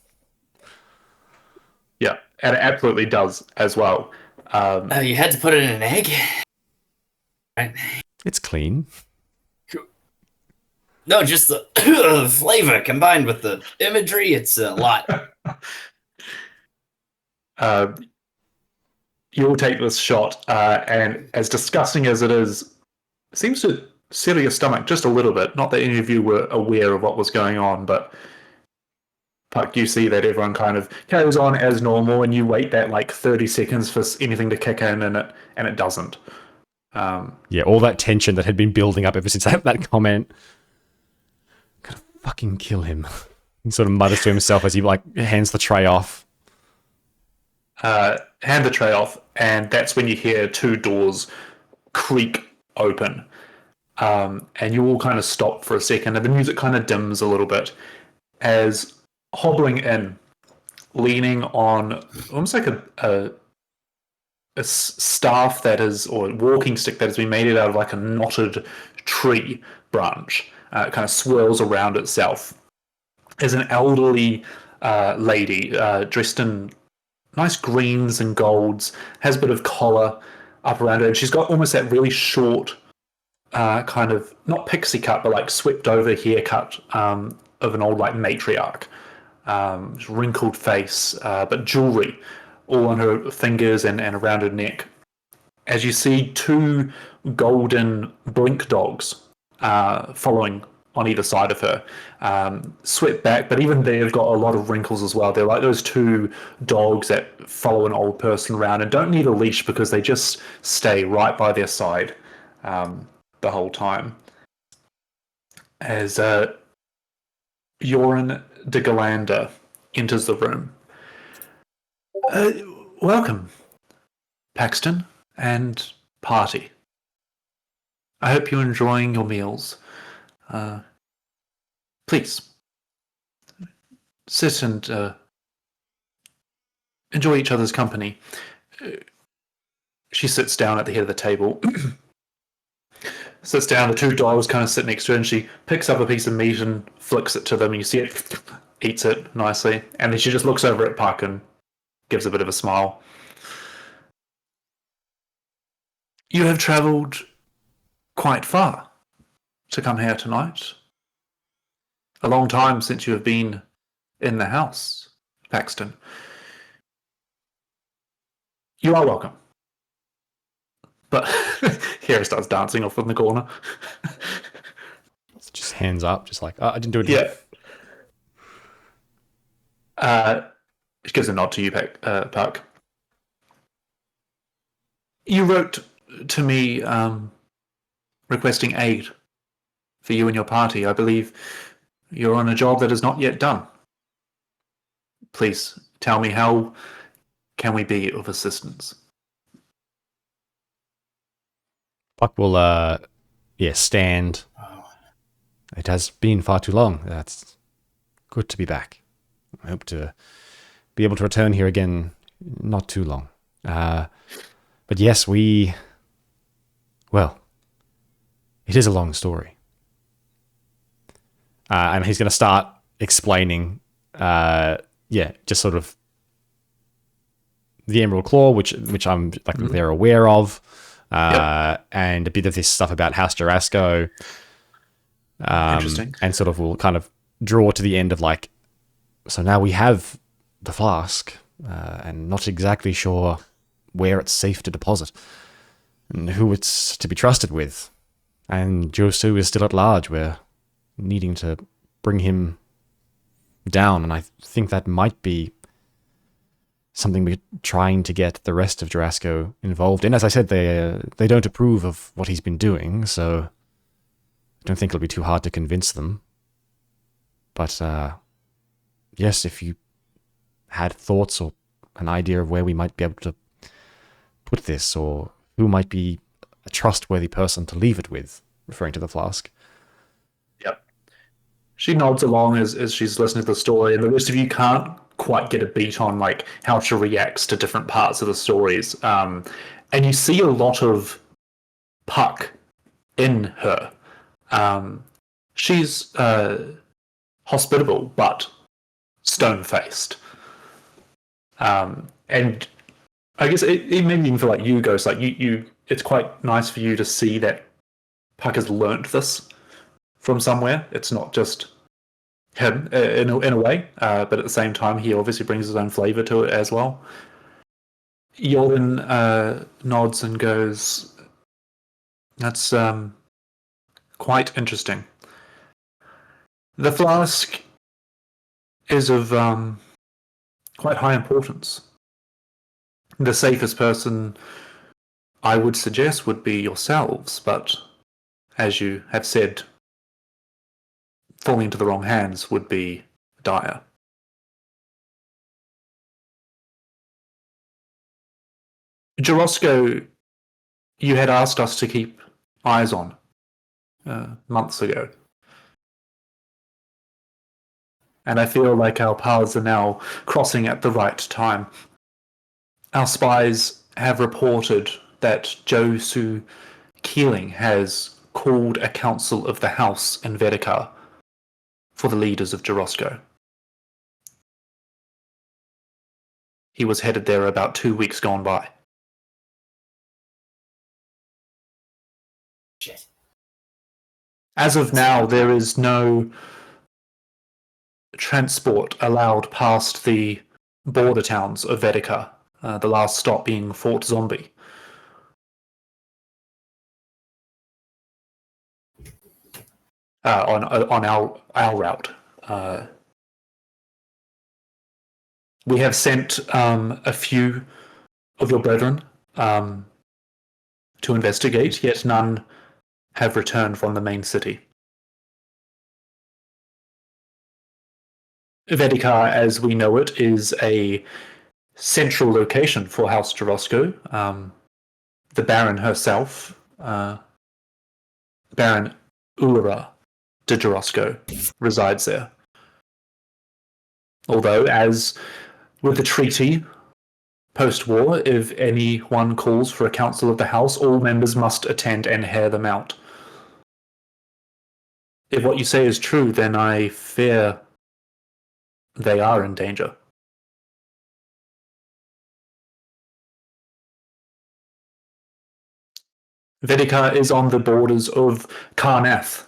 Yeah, and it absolutely does as well. You had to put it in an egg? Right. It's clean. No, just the flavor combined with the imagery, it's a lot. You'll take this shot, and as disgusting as it is, it seems to settle your stomach just a little bit. Not that any of you were aware of what was going on, but Puck, you see that everyone kind of carries on as normal, and you wait that like 30 seconds for anything to kick in, and it doesn't. Yeah, all that tension that had been building up ever since that comment. Gotta fucking kill him. He sort of mutters to himself as he hands the tray off. Hand the tray off, and that's when you hear two doors creak open. And you all kind of stop for a second, and the music kind of dims a little bit as hobbling in, leaning on almost like a staff that is, or a walking stick that has been made out of like a knotted tree branch, kind of swirls around itself, is an elderly lady dressed in nice greens and golds, has a bit of collar up around her, and she's got almost that really short kind of, not pixie cut, but like swept over haircut of an old like matriarch. Wrinkled face, but jewelry all on her fingers and around her neck. As you see two golden blink dogs following on either side of her, swept back, but even they've got a lot of wrinkles as well. They're like those two dogs that follow an old person around and don't need a leash because they just stay right by their side the whole time. As Joran de Ghallanda enters the room. Welcome, Paxton and party. I hope you're enjoying your meals. Please, sit and enjoy each other's company. She sits down at the head of the table. Sits down, the two dogs kind of sit next to her, and she picks up a piece of meat and flicks it to them, and you see it, eats it nicely, and then she just looks over at Puck and gives a bit of a smile. You have travelled quite far to come here tonight. A long time since you have been in the house, Paxton. You are welcome. But Hera starts dancing off in the corner. Just hands up, just like, oh, I didn't do it. Yeah. She gives a nod to you, Puck. You wrote to me requesting aid for you and your party. I believe you're on a job that is not yet done. Please tell me, how can we be of assistance? Puck will, stand. It has been far too long. That's good to be back. I hope to be able to return here again not too long. But yes, well, it is a long story. And he's going to start explaining, just sort of the Emerald Claw, which I'm like they're aware of, and a bit of this stuff about House Jarasco. Interesting. And sort of will kind of draw to the end of like, so now we have the flask, and not exactly sure where it's safe to deposit and who it's to be trusted with. And Josu is still at large. We're needing to bring him down, and I think that might be something we're trying to get the rest of Jarasco involved in. As I said, they don't approve of what he's been doing, so I don't think it'll be too hard to convince them. But yes, if you had thoughts or an idea of where we might be able to put this, or who might be a trustworthy person to leave it with, referring to the flask. Yep. She nods along as she's listening to the story, and the rest of you can't quite get a beat on like how she reacts to different parts of the stories. And you see a lot of Puck in her. She's hospitable but stone-faced. And I guess it made me even feel like you, Ghost, like you it's quite nice for you to see that Puck has learnt this from somewhere. It's not just him in a way, but at the same time, he obviously brings his own flavour to it as well. Jordan nods and goes, "That's quite interesting. The flask is of quite high importance. The safest person I would suggest would be yourselves, but as you have said, falling into the wrong hands would be dire." Jarosco, you had asked us to keep eyes on months ago. And I feel like our paths are now crossing at the right time. Our spies have reported that Josu Keeling has called a council of the house in Vedekar for the leaders of Jarosco. He was headed there about 2 weeks gone by. Shit. As of now, there is no transport allowed past the border towns of Vedekar, the last stop being Fort Zombie. On our route. We have sent a few of your brethren to investigate, yet none have returned from the main city. Vedekar, as we know it, is a central location for House Jarosco. The Baron herself, Baron Ura de Jarosco, resides there. Although, as with the treaty post-war, if anyone calls for a council of the house, all members must attend and hear them out. If what you say is true, then I fear they are in danger. Vedica is on the borders of Karnath,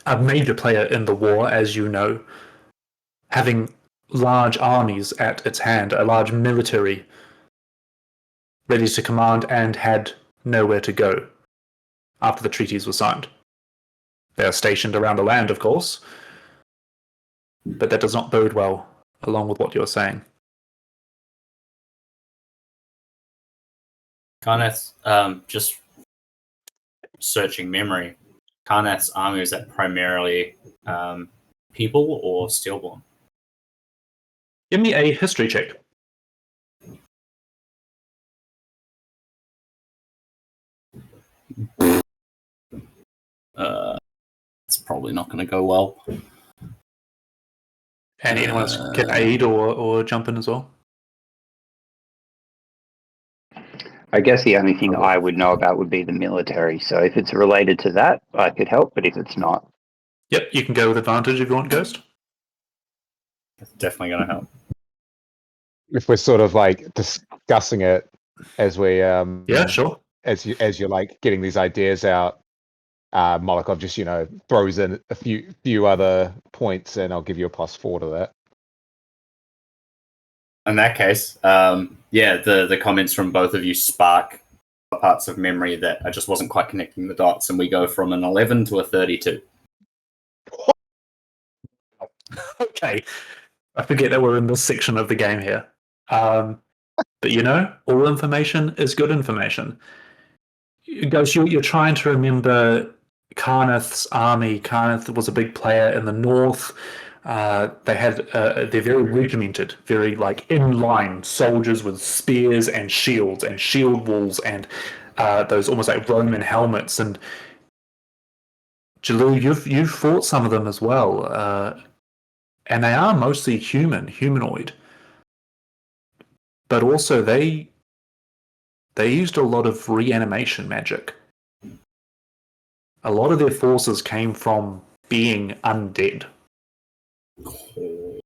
a major player in the war, as you know, having large armies at its hand, a large military ready to command, and had nowhere to go after the treaties were signed. They are stationed around the land, of course, but that does not bode well, along with what you're saying. Karnath, just searching memory, Karnath's army, is that primarily people or stillborn? Give me a history check. It's probably not going to go well. And anyone else can aid or jump in as well? I guess the only thing I would know about would be the military. So if it's related to that, I could help. But if it's not, Yep, you can go with advantage if you want, Ghost. It's definitely going to help. If we're sort of like discussing it as we Yeah, sure. as you're like getting these ideas out, Molokov just throws in a few other points, and I'll give you a +4 to that. In that case, the comments from both of you spark parts of memory that I just wasn't quite connecting the dots, and we go from an 11 to a 32. Okay. I forget that we're in this section of the game here. But all information is good information. Ghost, you're trying to remember Karnath's army. Karnath was a big player in the north. They're very regimented, very like in-line soldiers with spears and shields and shield walls and those almost like Roman helmets. And Jalou, you've fought some of them as well, and they are mostly humanoid. But also they used a lot of reanimation magic. A lot of their forces came from being undead. Oh,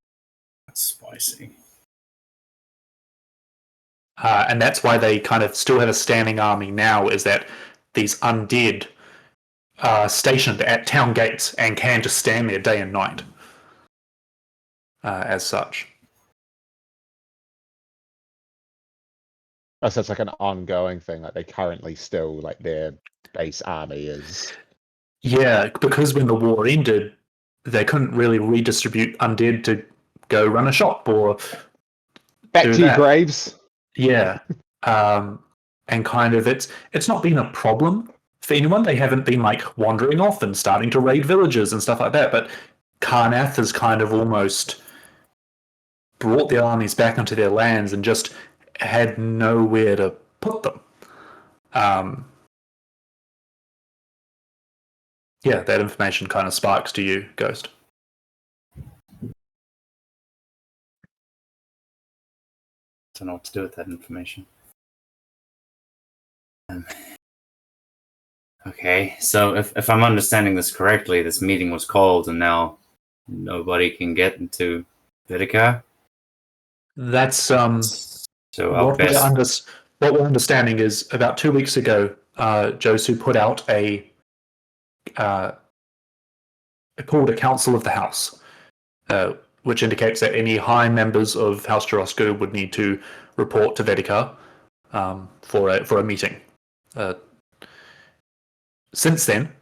that's spicy. And that's why they kind of still have a standing army now, is that these undead are stationed at town gates and can just stand there day and night as such. Oh, so it's like an ongoing thing. Like they currently still like their base army is. Yeah, because when the war ended, they couldn't really redistribute undead to go run a shop or Back do to your that. graves. Yeah, and kind of it's not been a problem for anyone. They haven't been like wandering off and starting to raid villages and stuff like that. But Karnath has kind of almost brought their armies back onto their lands and just had nowhere to put them. Yeah, that information kind of sparks to you, Ghost. Don't know what to do with that information. Okay, so if I'm understanding this correctly, this meeting was called and now nobody can get into Vedica. That's So our best. what we're understanding is about 2 weeks ago, Josu put out called a Council of the House, which indicates that any high members of House Jarosku would need to report to Vedica for a meeting. Since then,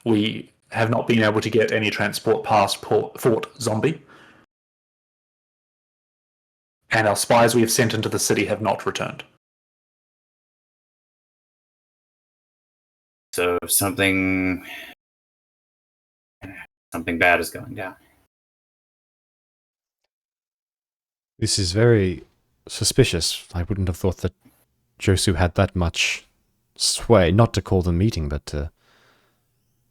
we have not been able to get any transport past Fort Zombie, and our spies we have sent into the city have not returned. So something bad is going down. This is very suspicious. I wouldn't have thought that Josu had that much sway, not to call the meeting, but to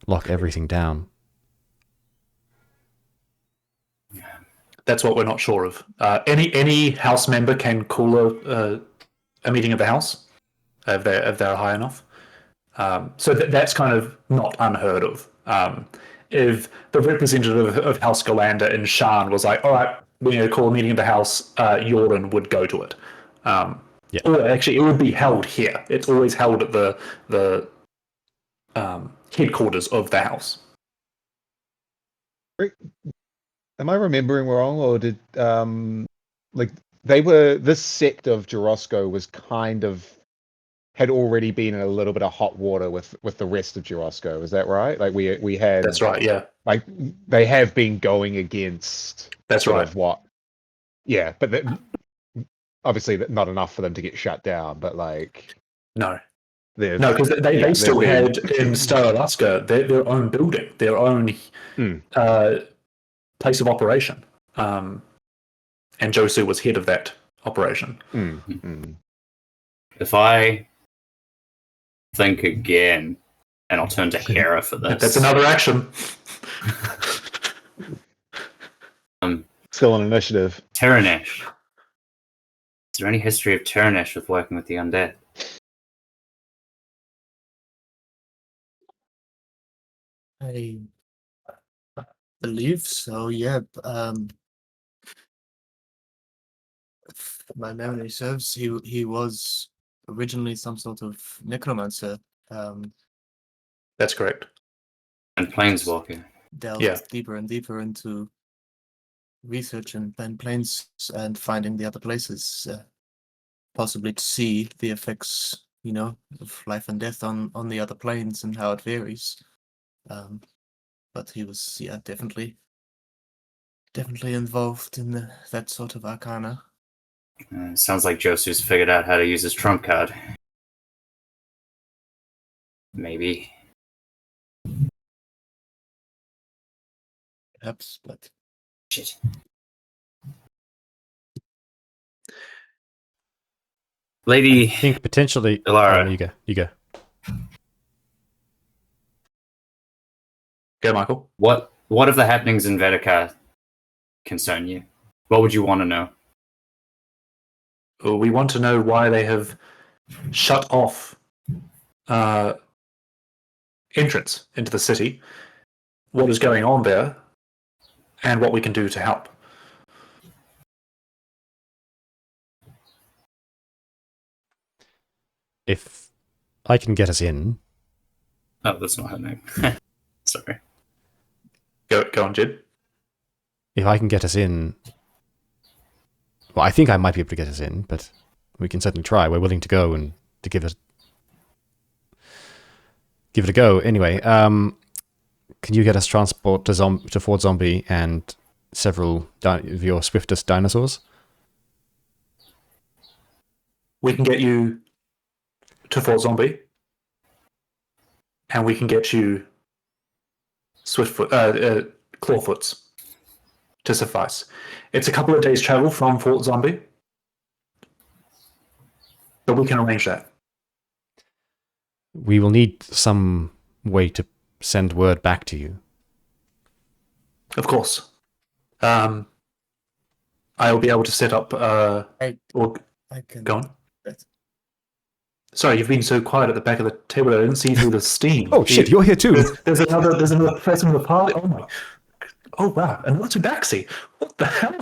lock everything down. That's what we're not sure of. Any house member can call a meeting of the house if they're high enough. So that's kind of not unheard of. If the representative of House Ghallanda in Shan was like, all right, we're going to call a meeting of the house, Yoren would go to it. Or actually, it would be held here. It's always held at the headquarters of the house. Am I remembering wrong, or did like this sect of Jorosco was kind of had already been in a little bit of hot water with the rest of Jorosco? Is that right? Like we had. That's right. Yeah. Like they have been going against. That's sort right. of what? Yeah, but obviously not enough for them to get shut down. But like no, because they still had in Star Alaska their own building, their own place of operation, and Josu was head of that operation. If I think again, and I'll turn to Hera for this. That's another action. Still an initiative. Teranesh. Is there any history of Teranesh with working with the undead? I believe so, yeah. If my memory serves, he was originally some sort of necromancer. That's correct. And Planeswalker. Delved deeper and deeper into research and planes and finding the other places, possibly to see the effects, of life and death on the other planes and how it varies. But he was, definitely involved in that sort of arcana. Sounds like Josu's figured out how to use his trump card. Maybe. Perhaps, but shit. Lady, I think potentially. Ilara. You go. Go, Michael. What of the happenings in Vedika concern you? What would you want to know? We want to know why they have shut off entrance into the city, what is going on there, and what we can do to help. If I can get us in. Oh, that's not her name. Sorry. Go on, Jid. If I can get us in. Well, I think I might be able to get us in, but we can certainly try. We're willing to go and to give it a go. Anyway, can you get us transport to Fort Zombie and several of your swiftest dinosaurs? We can get you to Fort Zombie, and we can get you Clawfoots to suffice. It's a couple of days' travel from Fort Zombie, but we can arrange that. We will need some way to send word back to you. Of course. I will be able to set up. I can go on. Sorry, you've been so quiet at the back of the table. I didn't see through the steam. Oh shit, you're here too. There's another person in the party. Oh my! Oh wow, another tabaxi. What the hell?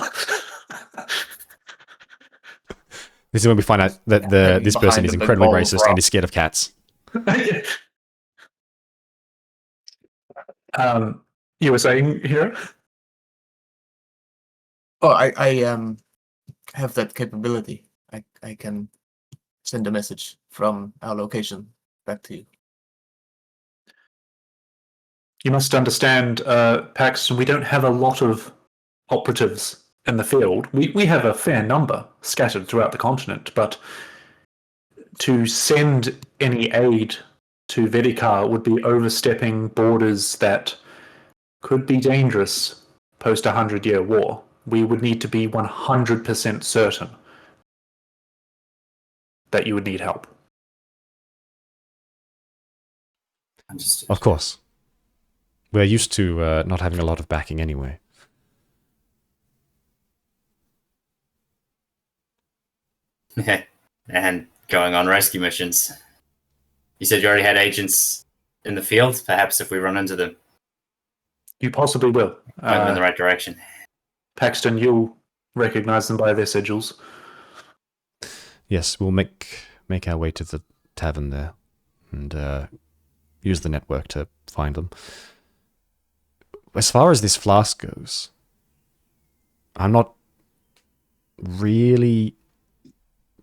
This is when we find out that this person is incredibly racist and is scared of cats. You were saying here? Oh, I have that capability. I can send a message from our location back to you. You must understand, Paxton, we don't have a lot of operatives in the field. We have a fair number scattered throughout the continent, but to send any aid to Vedikar would be overstepping borders that could be dangerous post 100-year war. We would need to be 100% certain that you would need help. Of course. We're used to not having a lot of backing anyway. And going on rescue missions. You said you already had agents in the field. Perhaps if we run into them, You possibly will. point them in the right direction. Paxton, you'll recognize them by their sigils. Yes, we'll make our way to the tavern there and use the network to find them. As far as this flask goes, I'm not really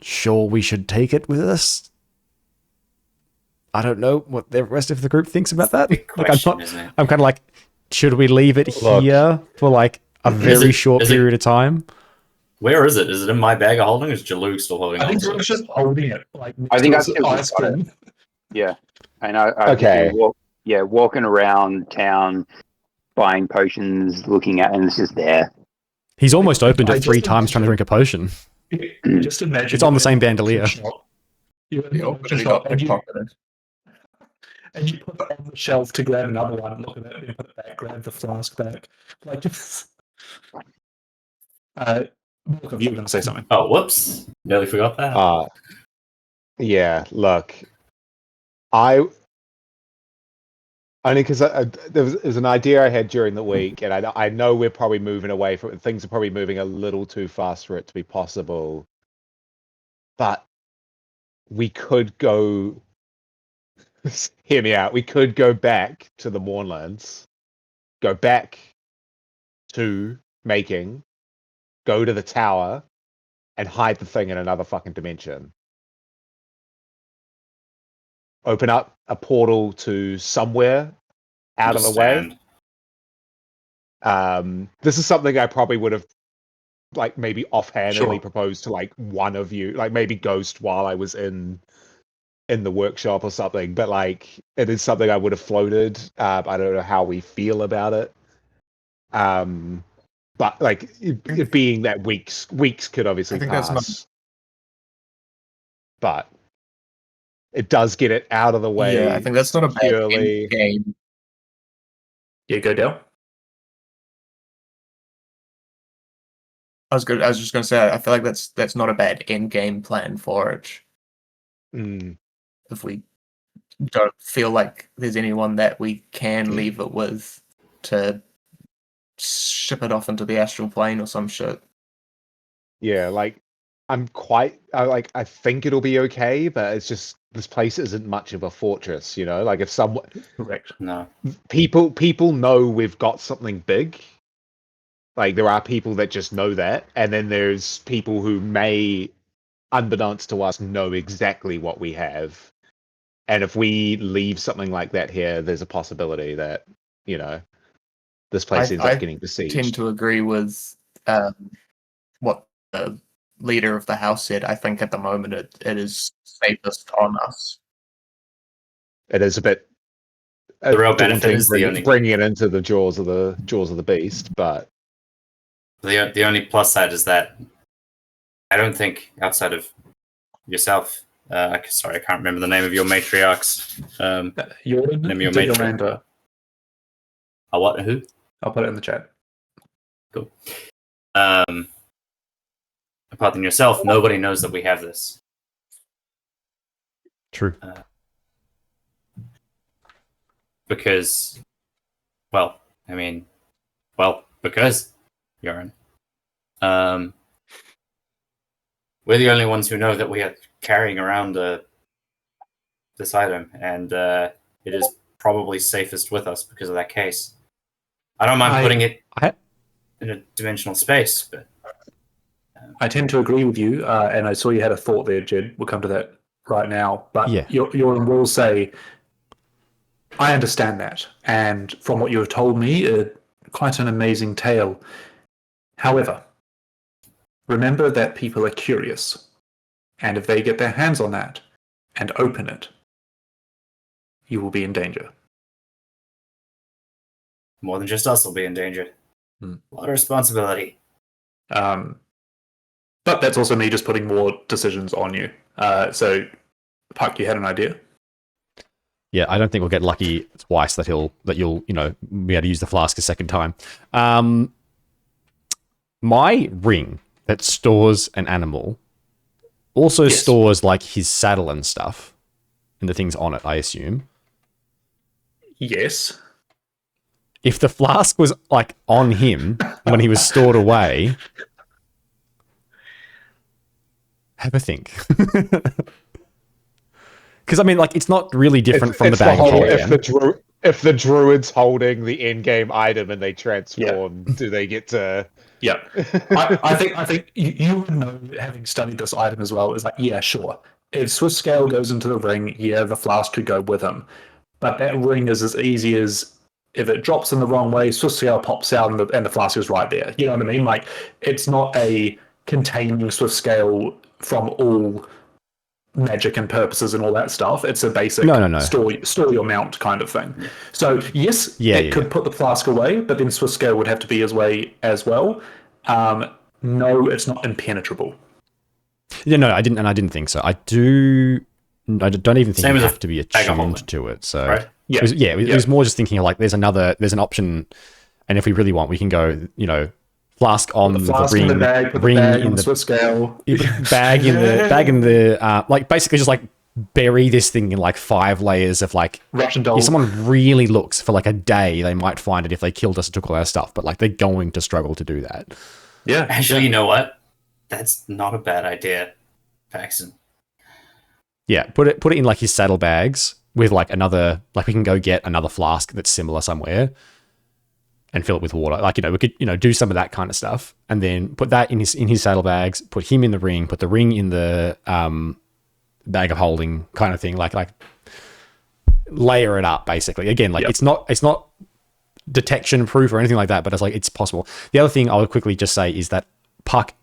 sure we should take it with us. I don't know what the rest of the group thinks about that. Big question, isn't it? I'm kind of like, should we leave it Look. here for like a very short period of time? Where is it? Is it in my bag of holding? Or is Jalou still holding I on think to it? Brooke's just holding it. Like, I think I've next to still his got it. cream. Yeah, and I Okay. walking around town, buying potions, looking at, and it's just there. He's almost opened I it 3 just times trying to drink a potion. Just imagine. It's on the same bandolier. You The opportunity got pickpocketed. and you put it on the shelf to grab another one, look at it, and put it back, grab the flask back. Like, Malcolm, you were going to say something. Oh, whoops. Nearly forgot that. Yeah, look, I only because there was an idea I had during the week, and I know we're probably moving away from it. Things are probably moving a little too fast for it to be possible, but we could go. Hear me out. We could go back to the Mournlands, go back to making, go to the tower, and hide the thing in another fucking dimension. Open up a portal to somewhere out of the way. This is something I probably would have like maybe offhandedly proposed to like one of you, like maybe Ghost while I was in the workshop or something, but like it is something I would have floated. I don't know how we feel about it. But like it being that weeks could obviously I think pass. that's not- But it does get it out of the way. Yeah, I think that's not a bad purely game. Yeah, go down. I was just going to say, I feel like that's not a bad end game plan for it. If we don't feel like there's anyone that we can leave it with to ship it off into the astral plane or some shit. Yeah, like I think it'll be okay, but it's just this place isn't much of a fortress, you know. Like if someone, Correct. No. people know we've got something big. Like there are people that just know that, and then there's people who may, unbeknownst to us, know exactly what we have. And if we leave something like that here, there's a possibility that, you know, this place ends up getting besieged. I tend to agree with what the leader of the house said. I think at the moment it is safest on us. It is a bit. The real benefit is bringing it into the jaws of the beast, but the only plus side is that I don't think outside of yourself. Sorry, I can't remember the name of your matriarchs. Name your matriarch. Ghallanda. What? Who? I'll put it in the chat. Cool. Apart from yourself, nobody knows that we have this. True. Because Yoren. We're the only ones who know that we are carrying around this item, and it is probably safest with us because of that case. I don't mind putting it in a dimensional space, but I tend to agree with you, and I saw you had a thought there, Jed. We'll come to that right now. But Yeah. Yoren will say, I understand that, and from what you have told me, quite an amazing tale. However, remember that people are curious, and if they get their hands on that and open it, you will be in danger. more than just us will be in danger. A lot of responsibility. But that's also me just putting more decisions on you. So, Puck, you had an idea? Yeah, I don't think we'll get lucky twice that you'll be able to use the flask a second time. My ring that stores an animal also Yes. stores like his saddle and stuff and the things on it, I assume. Yes. If the flask was like on him when he was stored away, have a think. Because I mean, like, it's not really different from the It's bag of whole, holding. if the druid's holding the end-game item and they transform, do they get to... Yeah. I think you would know, having studied this item as well, is like, yeah, sure. If Swift Scale goes into the ring, yeah, the flask could go with him. But that ring is as easy as if it drops in the wrong way, Swift Scale pops out and the flask is right there. You know what I mean? Like, it's not a containing Swift Scale from all magic and purposes and all that stuff. It's a basic No. store your mount kind of thing. So yes, it could put the flask away, but then Swift Scale would have to be his way as well. No, it's not impenetrable. Yeah, no, I didn't think so. I don't even think you have to be attuned to it. So right? It was more just thinking like there's an option, and if we really want, we can go, flask on the flask ring, in the bag, put ring the bag in on the Swift Scale, bag in the like basically just like bury this thing in like 5 layers of like Russian doll. If someone really looks for like a day, they might find it if they killed us and took all our stuff, but like they're going to struggle to do that. Yeah. Actually, you know what? That's not a bad idea, Paxton. Yeah, put it in like his saddlebags with like another, like we can go get another flask that's similar somewhere and fill it with water. Like, we could, do some of that kind of stuff and then put that in his saddlebags, put him in the ring, put the ring in the bag of holding kind of thing, like layer it up basically. Again, like it's not detection proof or anything like that, but it's like it's possible. The other thing I would quickly just say is that Puck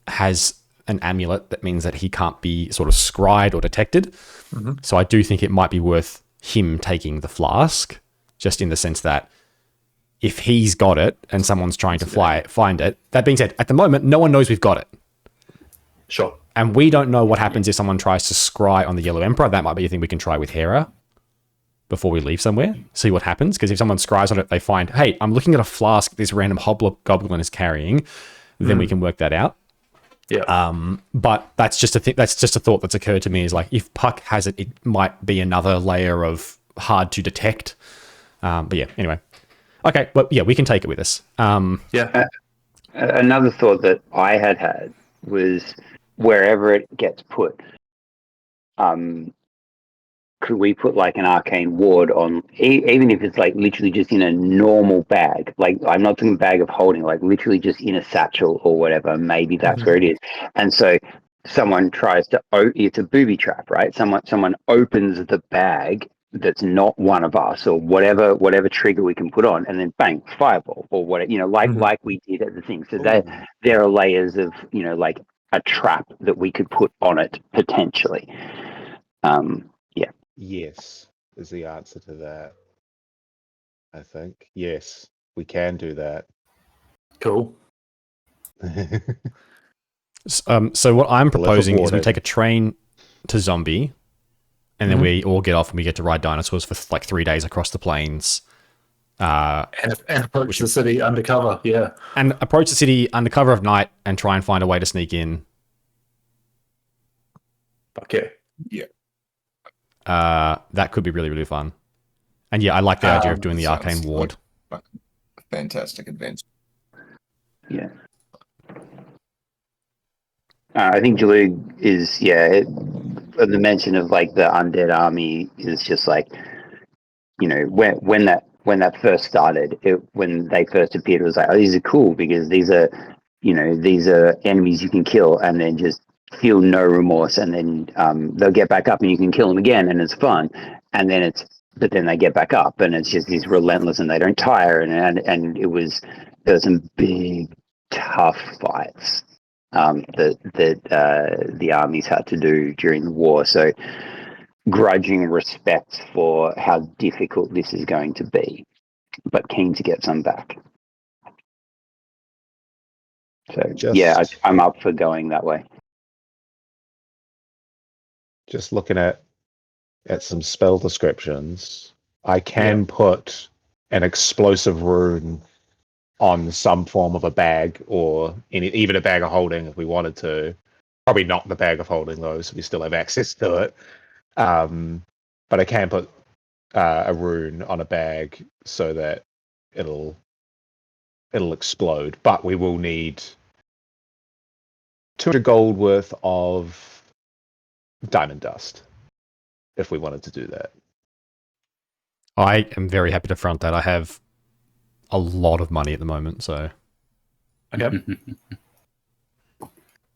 has an amulet that means that he can't be sort of scryed or detected. Mm-hmm. So I do think it might be worth him taking the flask, just in the sense that if he's got it and someone's trying to find it. That being said, at the moment, no one knows we've got it. Sure. And we don't know what happens if someone tries to scry on the Yellow Emperor. That might be a thing we can try with Hera before we leave somewhere, see what happens. Because if someone scries on it, they find, hey, I'm looking at a flask this random hobgoblin is carrying, then we can work that out. Yeah. But that's just a thought that's occurred to me, is like, if Puck has it, it might be another layer of hard to detect. But yeah, anyway. Okay, well, yeah, we can take it with us. Another thought that I had was wherever it gets put, could we put like an arcane ward on, even if it's like literally just in a normal bag, like I'm not talking bag of holding, like literally just in a satchel or whatever, maybe that's where it is. And so someone tries to, it's a booby trap, right? Someone opens the bag that's not one of us, or whatever trigger we can put on, and then bang, fireball or whatever, like we did at the thing. So there are layers of, like a trap that we could put on it potentially. Yes, is the answer to that. I think. Yes, we can do that. Cool. So what I'm proposing is we take a train to Zombie, and then we all get off and we get to ride dinosaurs for like 3 days across the plains. And approach the city undercover, yeah. And approach the city undercover of night and try and find a way to sneak in. Okay. Yeah. That could be really, really fun. And yeah, I like the idea of doing the arcane ward. Like a fantastic adventure. Yeah. I think Jalug is, the mention of like the undead army is just like, when that first started, when they first appeared, it was like, oh, these are cool because these are enemies you can kill and then just feel no remorse, and then they'll get back up and you can kill them again and it's fun, and then but then they get back up and it's just these relentless and they don't tire, and there was some big tough fights that the armies had to do during the war. So grudging respect for how difficult this is going to be, but keen to get some back. So I'm up for going that way. Just looking at some spell descriptions, I can put an explosive rune on some form of a bag, or even a bag of holding if we wanted to. Probably not the bag of holding though, so we still have access to it. But I can put a rune on a bag so that it'll explode. But we will need 200 gold worth of diamond dust if we wanted to do that. I am very happy to front that. I have a lot of money at the moment, so Okay.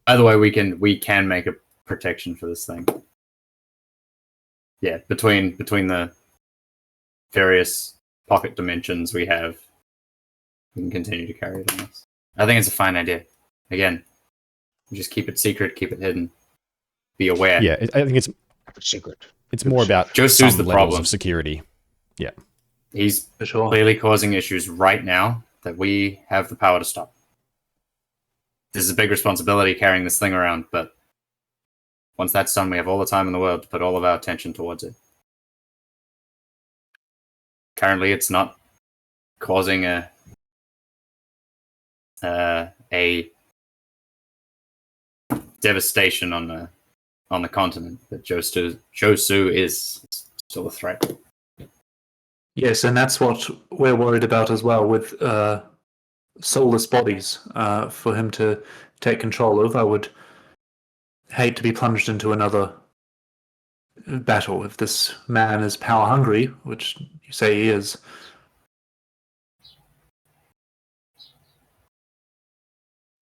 By the way, we can make a protection for this thing. Yeah, between the various pocket dimensions we have, we can continue to carry it on us. I think it's a fine idea. Again, just keep it secret, keep it hidden. Be aware. yeah, I think it's Secret. more about Josu's some the levels problem. of security. Yeah, He's For sure. clearly causing issues right now that we have the power to stop. This is a big responsibility carrying this thing around, but once that's done, we have all the time in the world to put all of our attention towards it. Currently, it's not causing a devastation on the continent, but Josu is still a threat. Yes, and that's what we're worried about as well with soulless bodies. For him to take control of, I would hate to be plunged into another battle if this man is power hungry, which you say he is.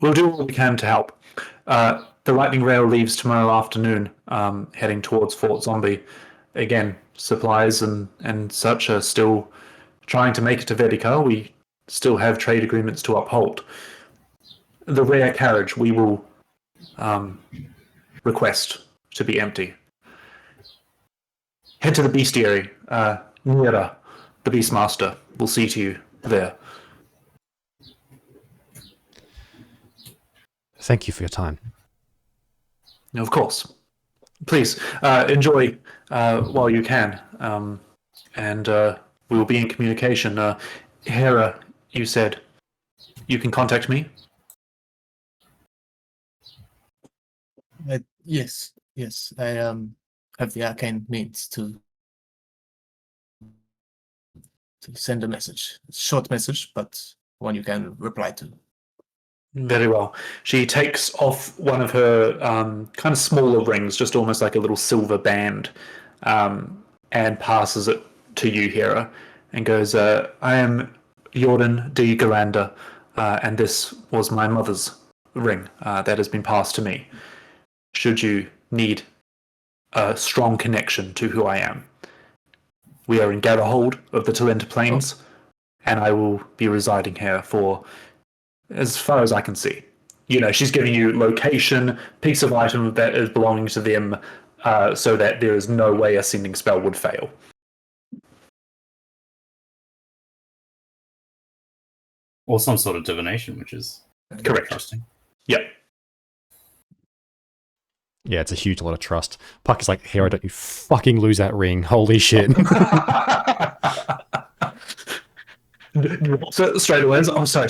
We'll do all we can to help. The lightning rail leaves tomorrow afternoon, heading towards Fort Zombie. Again, supplies and such are still trying to make it to Vedica. We still have trade agreements to uphold. The rare carriage we will request to be empty. Head to the bestiary. Nira, the Beastmaster, will see to you there. thank you for your time. Of course. Please enjoy while you can, and we will be in communication. Hera, you said you can contact me? Yes. I have the arcane means to send a message. It's a short message, but one you can reply to. Very well. She takes off one of her kind of smaller rings, just almost like a little silver band, and passes it to you, Hera, and goes, I am Jordan de Ghallanda, and this was my mother's ring that has been passed to me. Should you need a strong connection to who I am. We are in Gatherhold of the Talenta Plains, and I will be residing here for as far as I can see. You know, she's giving you location, piece of item that is belonging to them, so that there is no way a sending spell would fail. Or some sort of divination, which is Correct. interesting. Yep. Yeah, it's a huge lot of trust. Puck is like, Hera, don't you fucking lose that ring. Holy shit. So straight away, oh, sorry.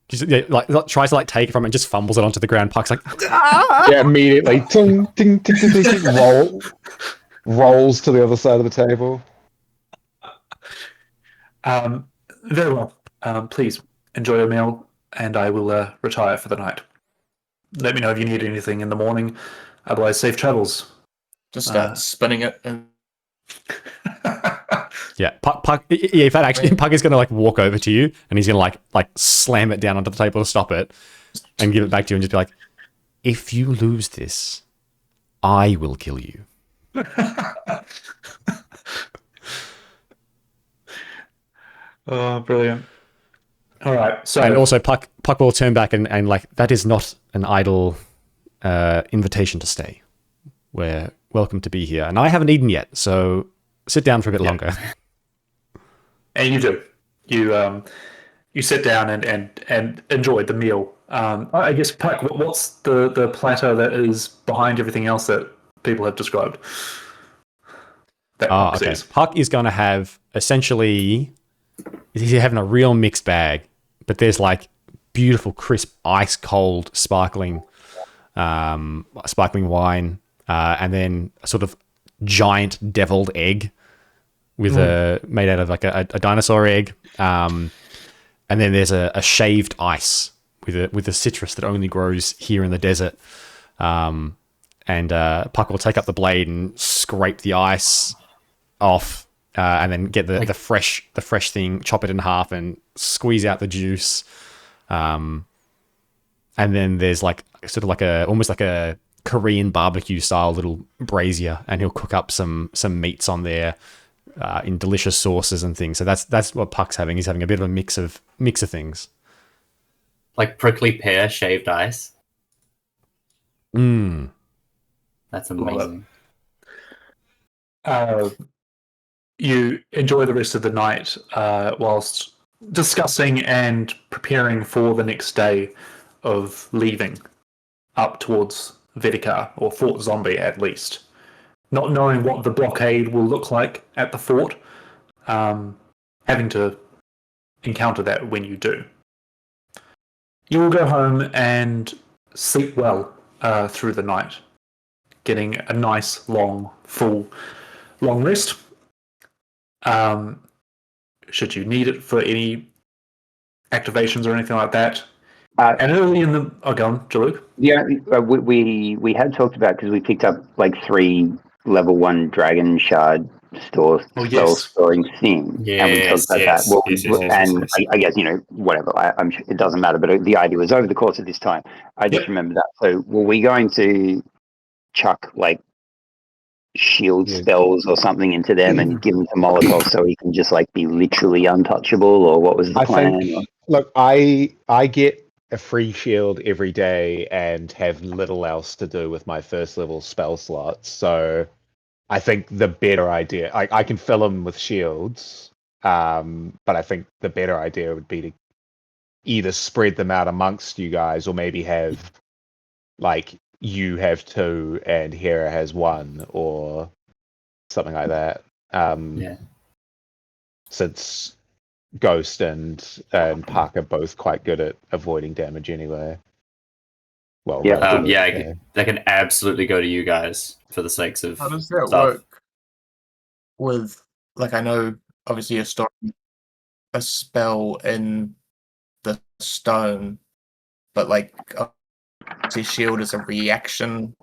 Just, yeah, like tries to like take it from it and just fumbles it onto the ground. Puck's like, Yeah, immediately. Ting, ting, ting, ting, ting, ting, rolls to the other side of the table. Very well. Please enjoy your meal, and I will retire for the night. Let me know if you need anything in the morning. Otherwise, safe travels. Just start spinning it. And yeah, Puck. Yeah, in fact, actually, Puck is gonna like walk over to you, and he's gonna like slam it down onto the table to stop it, and give it back to you, and just be like, "If you lose this, I will kill you." Oh, brilliant. All right. So, And also, Puck will turn back and like, that is not an idle invitation to stay. We're welcome to be here. And I haven't eaten yet, so sit down for a bit longer. and you do. You sit down and enjoy the meal. I guess, Puck, what's the platter that is behind everything else that people have described? That Puck Okay. sees? Puck is going to have essentially, he's having a real mixed bag, but there's like beautiful, crisp, ice cold, sparkling sparkling wine, and then a sort of giant deviled egg with made out of like a dinosaur egg. And then there's a shaved ice with a citrus that only grows here in the desert. And Puck will take up the blade and scrape the ice off, and then get the fresh thing, chop it in half, and squeeze out the juice. And then there's like sort of like almost like a Korean barbecue style little brazier, and he'll cook up some meats on there in delicious sauces and things. So that's what Puck's having. He's having a bit of a mix of things. Like prickly pear shaved ice. Mm. That's amazing. You enjoy the rest of the night whilst discussing and preparing for the next day of leaving up towards Vedikar, or Fort Zombie at least. Not knowing what the blockade will look like at the fort, having to encounter that when you do. You will go home and sleep well through the night, getting a nice, long rest. Should you need it for any activations or anything like that. And early in the... Oh, go on, Jaluk. Yeah, we had talked about, because we picked up like 3 level 1 dragon shard spell storing things, and we talked about that. Well, yes. I guess, whatever. I'm sure it doesn't matter, but the idea was over the course of this time. I just remember that. So, were we going to chuck like shield spells or something into them and give them to Molotov so he can just like be literally untouchable, or what was the plan? Look, I get a free shield every day and have little else to do with my first level spell slots. So I think the better idea, I can fill them with shields, but I think the better idea would be to either spread them out amongst you guys, or maybe have like you have 2 and Hera has 1, or something like that. Since Ghost and Park are both quite good at avoiding damage anyway. Well, they can absolutely go to you guys for the sakes of how does that stuff. work with, like, I know obviously you're storing a spell in the stone, but like obviously shield is a reaction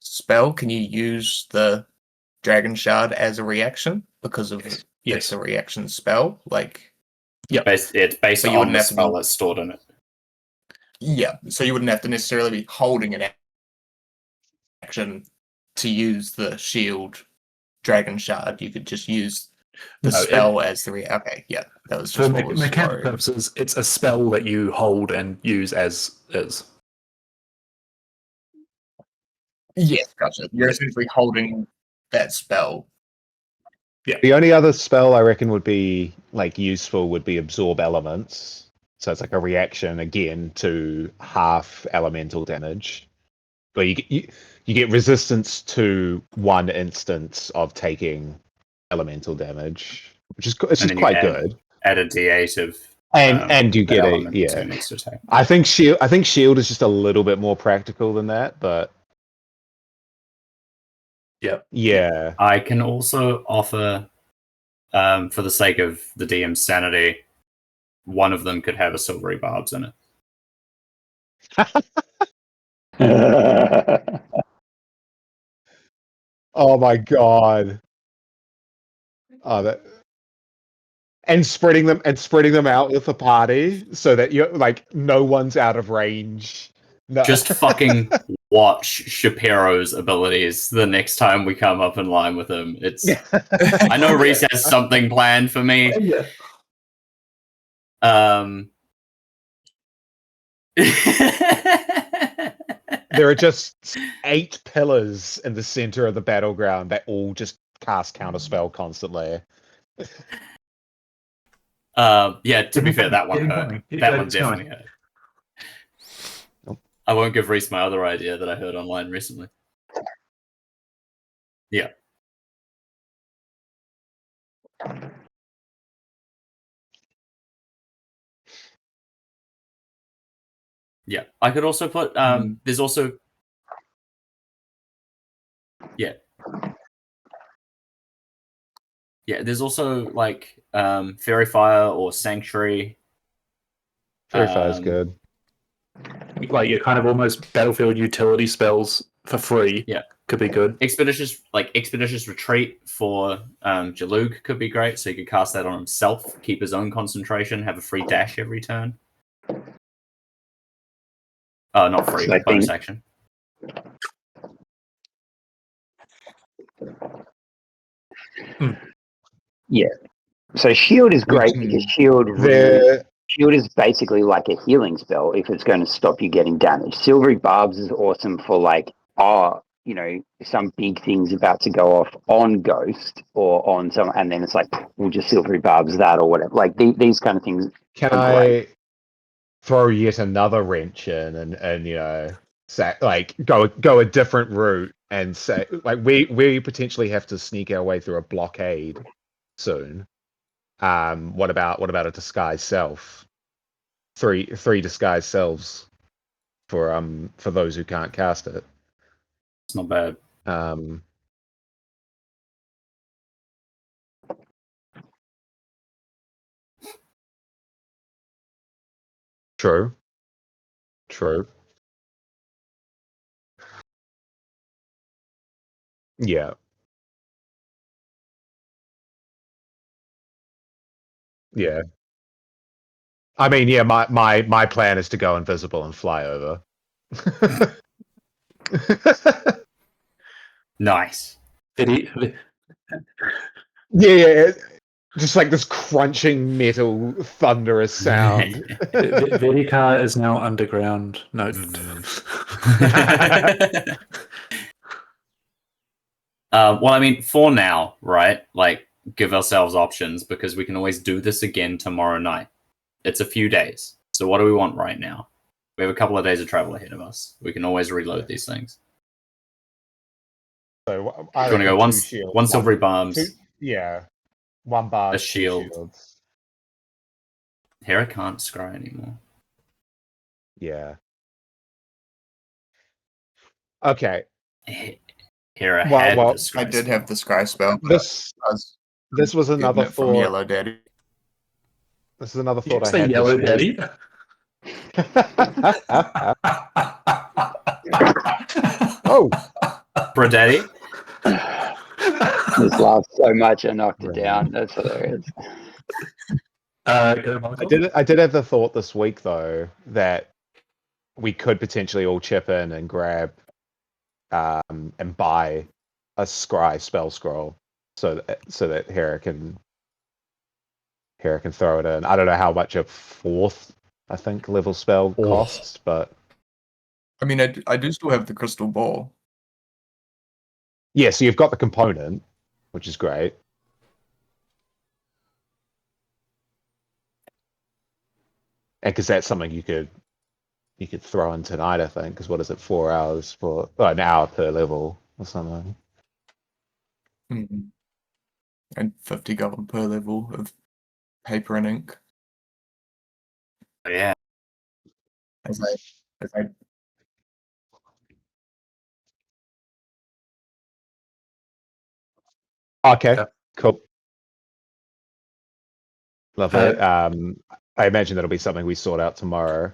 spell. Can you use the dragon shard as a reaction because of it's a reaction spell? Like, it's based on the spell that's stored in it. Yeah, so you wouldn't have to necessarily be holding an action to use the shield dragon shard. You could just use the spell as the okay, yeah. That was just for mechanic purposes, it's a spell that you hold and use as is. Yes, gotcha. You're essentially holding that spell. Yeah. The only other spell I reckon would be like useful would be absorb elements. So it's like a reaction again to half elemental damage, where you get resistance to 1 instance of taking elemental damage, which is quite good. Add a D8 of and you get next attack. I think shield is just a little bit more practical than that, but yeah. I can also offer, for the sake of the DM's sanity, one of them could have a silvery barbs in it. Oh my god! And spreading them out with the party so that you're like no one's out of range. No. Just fucking watch Shapiro's abilities the next time we come up in line with him. I know Reese has something planned for me. There are just 8 pillars in the center of the battleground that all just cast counterspell constantly. To be fair, that one hurt. That one definitely hurt. I won't give Reese my other idea that I heard online recently. Yeah. Yeah, I could also put. There's also. Yeah. Yeah, there's also like Fairy Fire or Sanctuary. Fairy Fire's good. Like your kind of almost battlefield utility spells for free. Yeah. Could be good. Expeditious Retreat for Jalug could be great. So you could cast that on himself, keep his own concentration, have a free dash every turn. Not free, So I bonus think- action. Yeah. So shield is great because shield is basically like a healing spell if it's going to stop you getting damaged. Silvery Barbs is awesome for like, some big thing's about to go off on Ghost or on some, and then it's like, we'll just Silvery Barbs that or whatever. Like these kind of things. Can are I great. throw yet another wrench in and say like go a different route and say like we potentially have to sneak our way through a blockade soon. What about a disguised self? Three disguised selves for those who can't cast it. It's not bad. True. Yeah. Yeah. I mean, yeah, my plan is to go invisible and fly over. Nice. Yeah, just like this crunching metal thunderous sound. Vedikar is now underground. No. Well, I mean, for now, right? Like, give ourselves options because we can always do this again tomorrow night. It's a few days. So what do we want right now? We have a couple of days of travel ahead of us. We can always reload these things. So Do you want to go one Silvery Bombs, one bar, a two shield. shields. Hera can't scry anymore. Yeah. Okay. Hera Well, had well, the scry I did spell. have the scry spell. But This was getting another it from thought. Yellow Daddy. This is another Did you thought I say had. Yellow this Daddy? Oh, Bradaddy? Just laughed so much I knocked it Right. down. That's hilarious. Go, Michael. I did have the thought this week though that we could potentially all chip in and grab and buy a scry spell scroll so that Hera can throw it in. I don't know how much a fourth I think level spell costs, but I mean, I do still have the crystal ball. yeah, so you've got the component, which is great. And because that's something you could throw in tonight, I think. Because what is it, 4 hours for an hour per level or something? Mhm. And 50 gold per level of paper and ink. Yeah. As I Okay, Yeah. cool. Lovely. I imagine that'll be something we sort out tomorrow.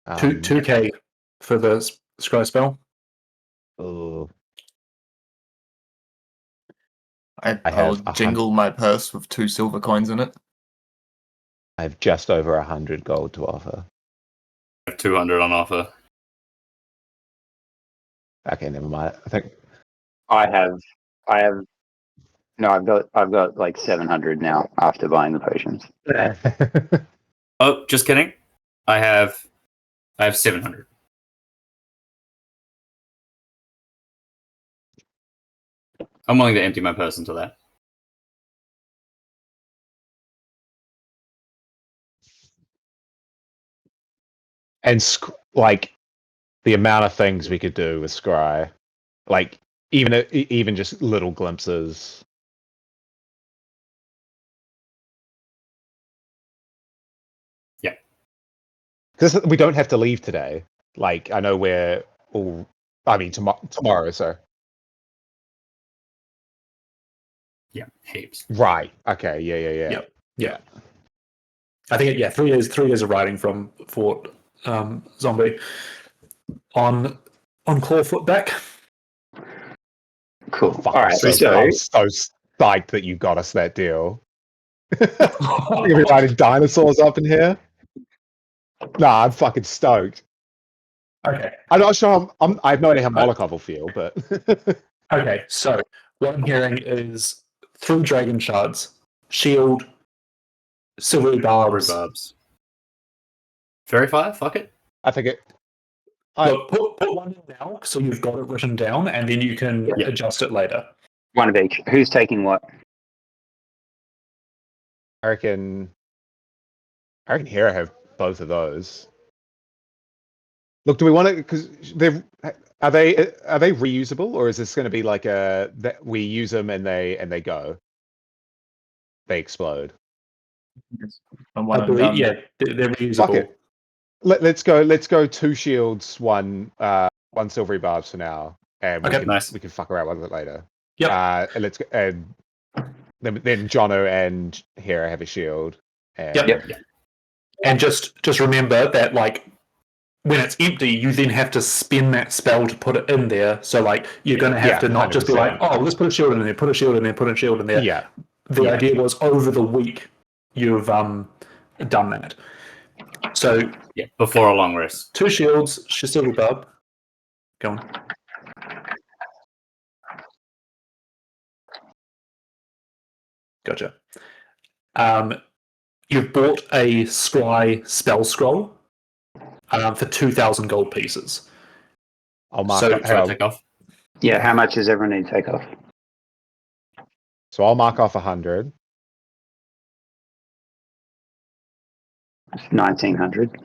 2K for the scry spell. Oh, I'll jingle my purse with 2 silver coins in it. I have just over 100 gold to offer. I have 200 on offer. Okay, never mind. I think I have no, I've got like 700 now after buying the potions. Oh, just kidding. I have 700. I'm willing to empty my purse into that. and like the amount of things we could do with scry, like even just little glimpses. Yeah. Because we don't have to leave today. Like, I know we're all. I mean, tomorrow. So Yeah, heaps. right. Okay. Yeah. Yep. Yeah. I think 3 years of riding from Fort Zombie on Clawfoot back. Cool. Fuck, All I'm right. so, So I'm so psyched that you got us that deal. You're gonna be riding dinosaurs up in here. Nah, I'm fucking stoked. Okay. I'm not sure. I have no idea how Molokov will feel, but Okay. So what I'm hearing is 3 dragon shards, shield, silvery barbs. Rhubarbs. Fairy fire? Fuck it. I think it. Look, put one in now so you've got it written down, and then you can Yeah. adjust it later. one of each. Who's taking what? I reckon here I have both of those. Look, do we want to? Because are they reusable, or is this going to be like that we use them and they go, they explode? And one I and believe, done. they're Fuck reusable. it. Let's go 2 shields, one silvery barbs for now, and we Okay, can nice. we can fuck around with it later. Yep. And let's go, and then Jono and Hera have a shield. And Yep. And just remember that, like, when it's empty, you then have to spin that spell to put it in there. So, like, you're going to have to not just be like, 100%. oh, let's put a shield in there, put a shield in there, put a shield in there. Yeah. The idea was over the week you've done that. So Yeah, before a long rest. 2 shields, silver barb. Go on. Gotcha. You've bought a Scry spell scroll for 2,000 gold pieces. I'll mark So- up. Try to take off. Yeah. How much does everyone need to take off? So I'll mark off 100. 1900.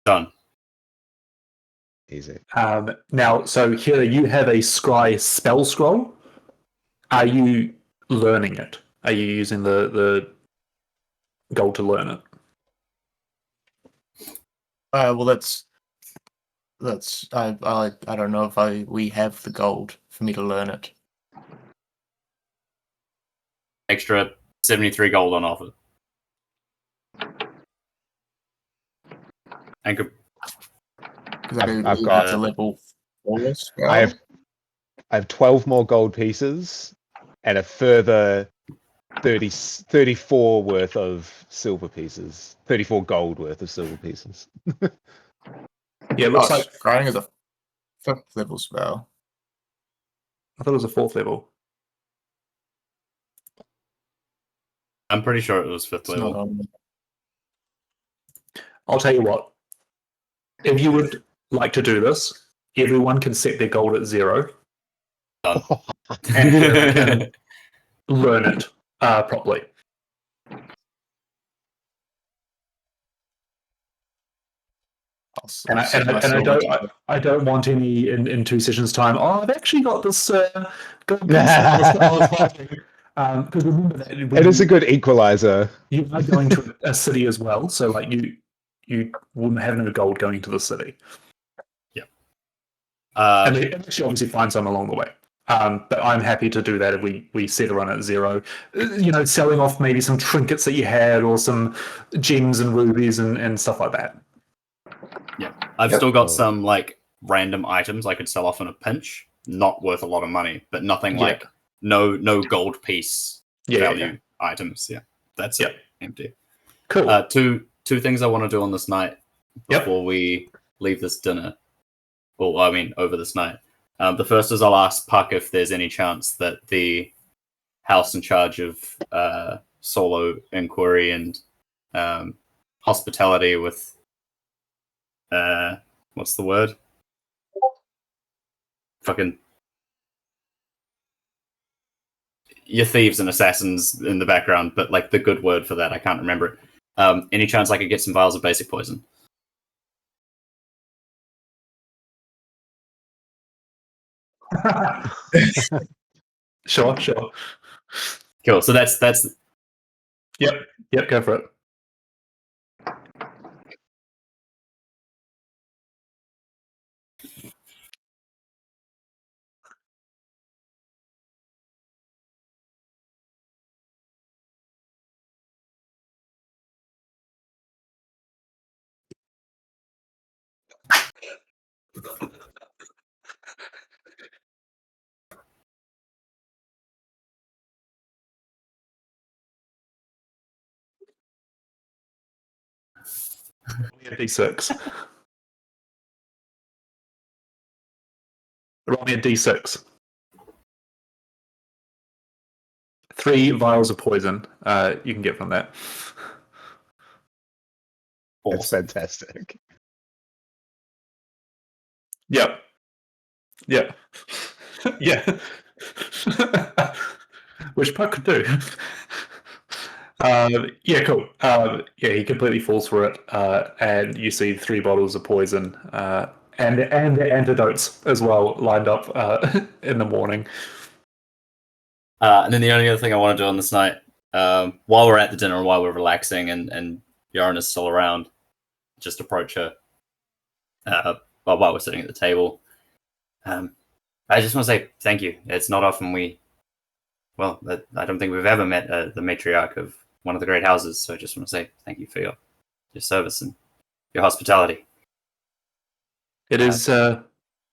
Done. Easy. Now, so here you have a Scry spell scroll. Are you learning it? Are you using the gold to learn it? Well, that's I don't know if we have the gold for me to learn it. Extra 73 gold on offer. Anchor. Because I do I've need got- it to level 4 spell. I have 12 more gold pieces and a further 34 worth of silver pieces. 34 gold worth of silver pieces. Yeah, it looks like Scrying is a 5th level spell. I thought it was a 4th level. I'm pretty sure it was 5th It's not level. on. I'll tell you what. If you would like to do this, everyone can set their gold at 0 and can learn it properly. And I don't want any in 2 sessions' time. Oh, I've actually got this gold piece that I was fighting. Because remember that It is a good equalizer. you are going to a city as well, so like you wouldn't have no gold going to the city. And unless you obviously find some along the way. But I'm happy to do that if we set a run at 0. Selling off maybe some trinkets that you had or some gems and rubies and stuff like that. Yeah, I've still got some like random items I could sell off in a pinch, not worth a lot of money, but nothing like no gold piece value items. Yeah, that's it. Empty. Cool. Two things I want to do on this night before we leave this dinner. Well, I mean, over this night. The first is I'll ask Puck if there's any chance that the house in charge of solo inquiry and hospitality with what's the word? Fucking your thieves and assassins in the background, but like the good word for that, I can't remember it. Any chance I could get some vials of basic poison? Sure. Cool. So that's Yep, go for it. Roll me a d6. Roll me a d6. 3 vials of poison. You can get from that. It's awesome. fantastic. Yep. Yeah. Which Puck could do. Yeah, cool. Yeah, he completely falls for it, and you see 3 bottles of poison and the antidotes as well lined up in the morning. And then the only other thing I want to do on this night, while we're at the dinner and while we're relaxing and Yarn is still around, just approach her while we're sitting at the table. I just want to say thank you. It's not often I don't think we've ever met the matriarch of one of the great houses, so I just want to say thank you for your service and your hospitality. It is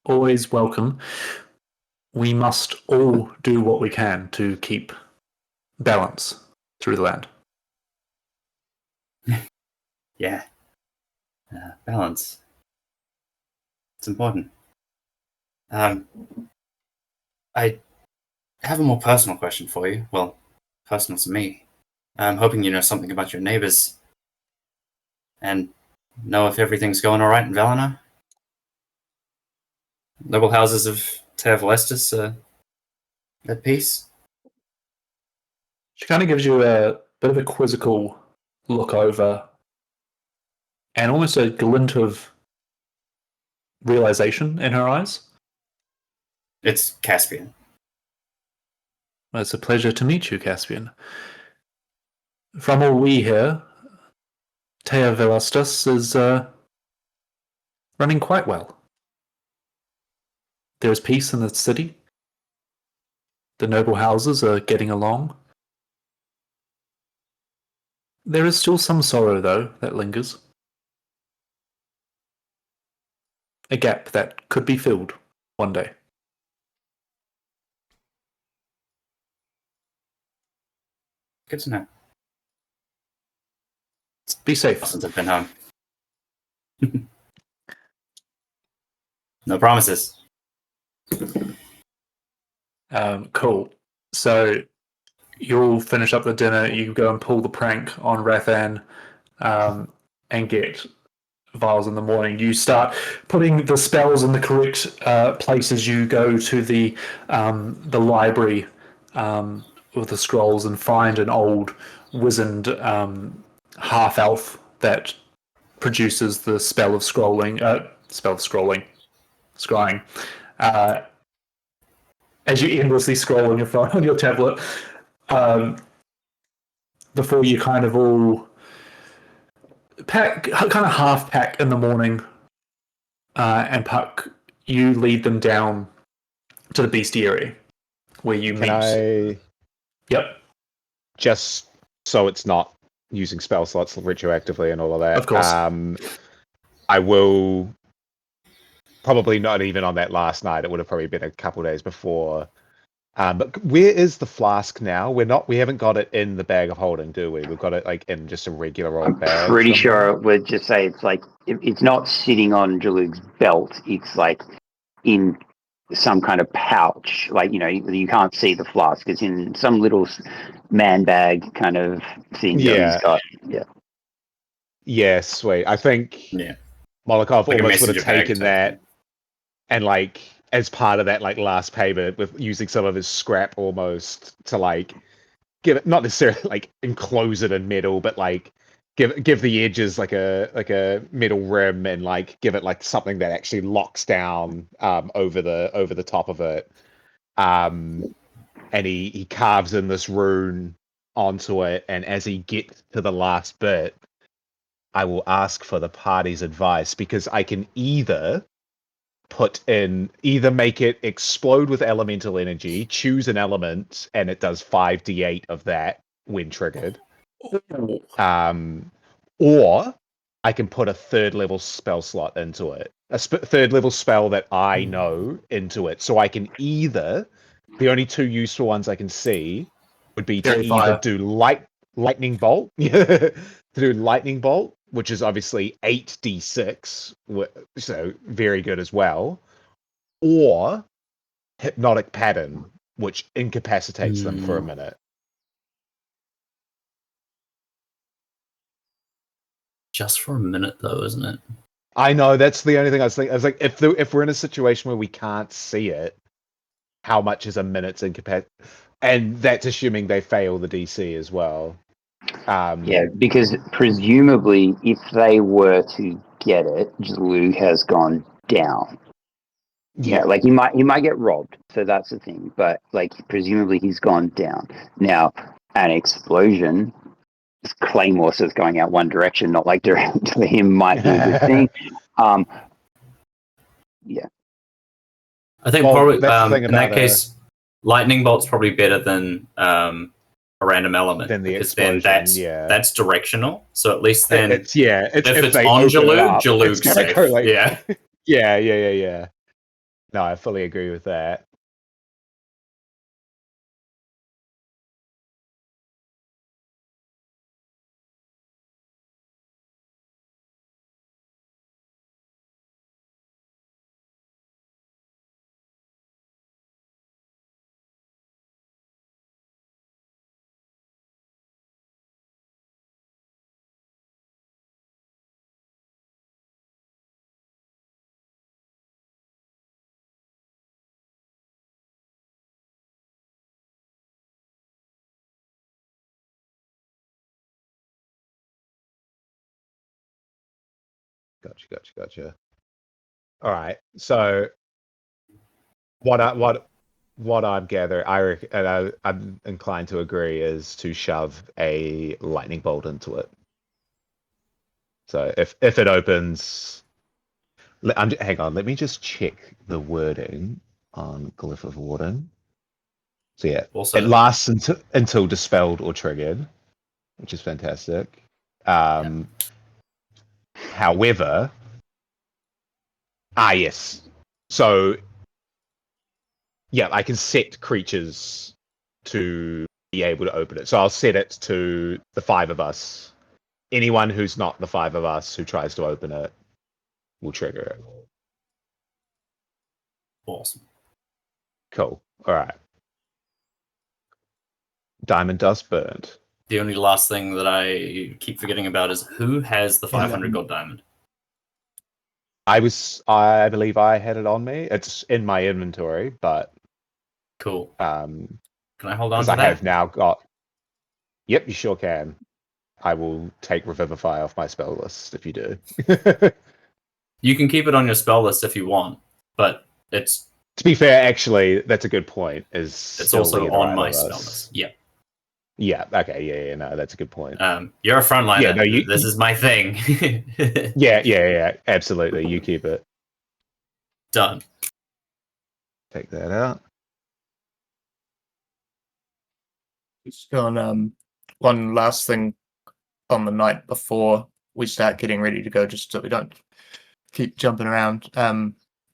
always welcome. We must all do what we can to keep balance through the land. Yeah. Balance. It's important. I have a more personal question for you. Well, personal to me. I'm hoping you know something about your neighbors and know if everything's going all right in Ghallanda. Noble houses of Tervalestis at peace. She kind of gives you a bit of a quizzical look over and almost a glint of realization in her eyes. It's Caspian. Well, it's a pleasure to meet you, Caspian. From all we hear, Tervalestis is running quite well. There is peace in the city. The noble houses are getting along. There is still some sorrow, though, that lingers. A gap that could be filled one day. Good to know. Be safe. Since I've been home. No promises. Cool. So you'll finish up the dinner, you go and pull the prank on Rathan and get vials in the morning. You start putting the spells in the correct places. You go to the library with the scrolls and find an old wizened half-elf that produces the spell of scrolling. Scrying. As you endlessly scroll on your phone, on your tablet, before you kind of all half pack in the morning, and Puck, you lead them down to the bestiary where you meet. Yep. Just so it's not using spell slots retroactively and all of that. Of course. I will probably not even on that last night. It would have probably been a couple of days before. But where is the flask now? We haven't got it in the bag of holding, do we? We've got it like in just a regular old bag. Pretty sure it would just say it's like it's not sitting on Jalug's belt. It's like in some kind of pouch. Like, you know, you can't see the flask. It's in some little man bag kind of thing that he's got. Yeah. Yeah, sweet. I think Molokov Like almost would have taken that and like as part of that like last payment with using some of his scrap almost to like give it, not necessarily like enclose it in metal, but like give the edges like a metal rim and like give it like something that actually locks down over the top of it. And and he carves in this rune onto it, and as he gets to the last bit, I will ask for the party's advice, because I can either make it explode with elemental energy, choose an element, and it does 5d8 of that when triggered. Or I can put a third level spell slot into it, third level spell that I know into it. So I can either, the only two useful ones I can see would be to Fairy either fire. do lightning bolt, to do lightning bolt, which is obviously 8d6, so very good as well, or hypnotic pattern, which incapacitates them for a minute. Just for a minute, though, isn't it? I know, that's the only thing I was thinking. I was like, if we're in a situation where we can't see it, how much is a minute's incapacity? And that's assuming they fail the DC as well. Yeah, because presumably, if they were to get it, Jalug has gone down. Yeah, like he might get robbed, so that's the thing. But like, presumably, he's gone down. Now, an explosion, Claymore says going out one direction, not like direct to him, might be a good thing. Yeah. I think Well, probably that's the thing in that about case, lightning bolt's probably better than a random element, Than the because then explosion, that's directional. So at least then, it's if it's they on open it Jalug, up, it's Jalug's gonna safe. go like, Yeah. yeah. No, I fully agree with that. Gotcha. All right. So what I'm gathering, I'm inclined to agree, is to shove a lightning bolt into it. So if it opens, hang on, let me just check the wording on Glyph of Warden. So yeah, Also, it lasts until dispelled or triggered, which is fantastic. However, yes. So yeah, I can set creatures to be able to open it. So I'll set it to the five of us. Anyone who's not the five of us who tries to open it will trigger it. awesome. Cool. All right. Diamond Dust Burned. The only last thing that I keep forgetting about is who has the 500 gold diamond. I believe I had it on me. It's in my inventory, but Cool. Can I hold on to that? that? I have now got. Yep, you sure can. I will take Revivify off my spell list if you do. You can keep it on your spell list if you want, but it's. To be fair, actually, that's a good point. It's also on my spell list. Yeah. Yeah. Okay. Yeah. No, that's a good point. You're a frontliner. Yeah. No, this is my thing. Yeah. Absolutely. You keep it. Done. Take that out. Just on one last thing on the night before we start getting ready to go, just so we don't keep jumping around.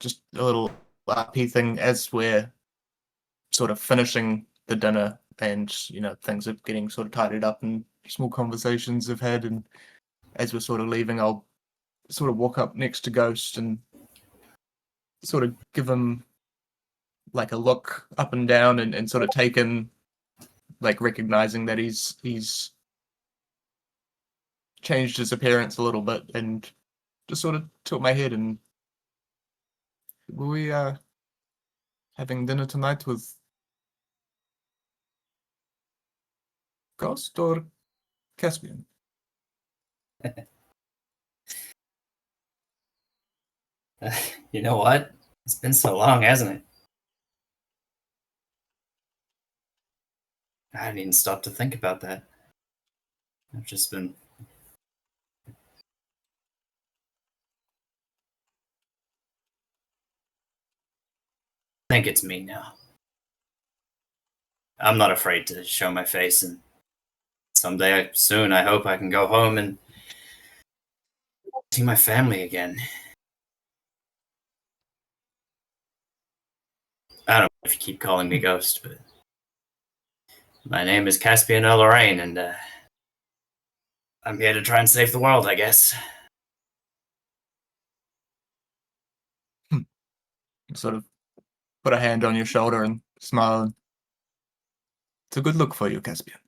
Just a little RP thing as we're sort of finishing the dinner, and things are getting sort of tidied up, and small conversations have had, and as we're sort of leaving, I'll sort of walk up next to Ghost and sort of give him like a look up and down, and sort of take in, like, recognizing that he's changed his appearance a little bit, and just sort of tilt my head. And were we having dinner tonight with Ghost or Caspian? You know what? It's been so long, hasn't it? I didn't even stop to think about that. I've just been... I think it's me now. I'm not afraid to show my face, and someday soon I hope I can go home and see my family again. I don't know if you keep calling me Ghost, but my name is Caspian Lorraine, and I'm here to try and save the world, I guess. Sort of put a hand on your shoulder and smile. It's a good look for you, Caspian.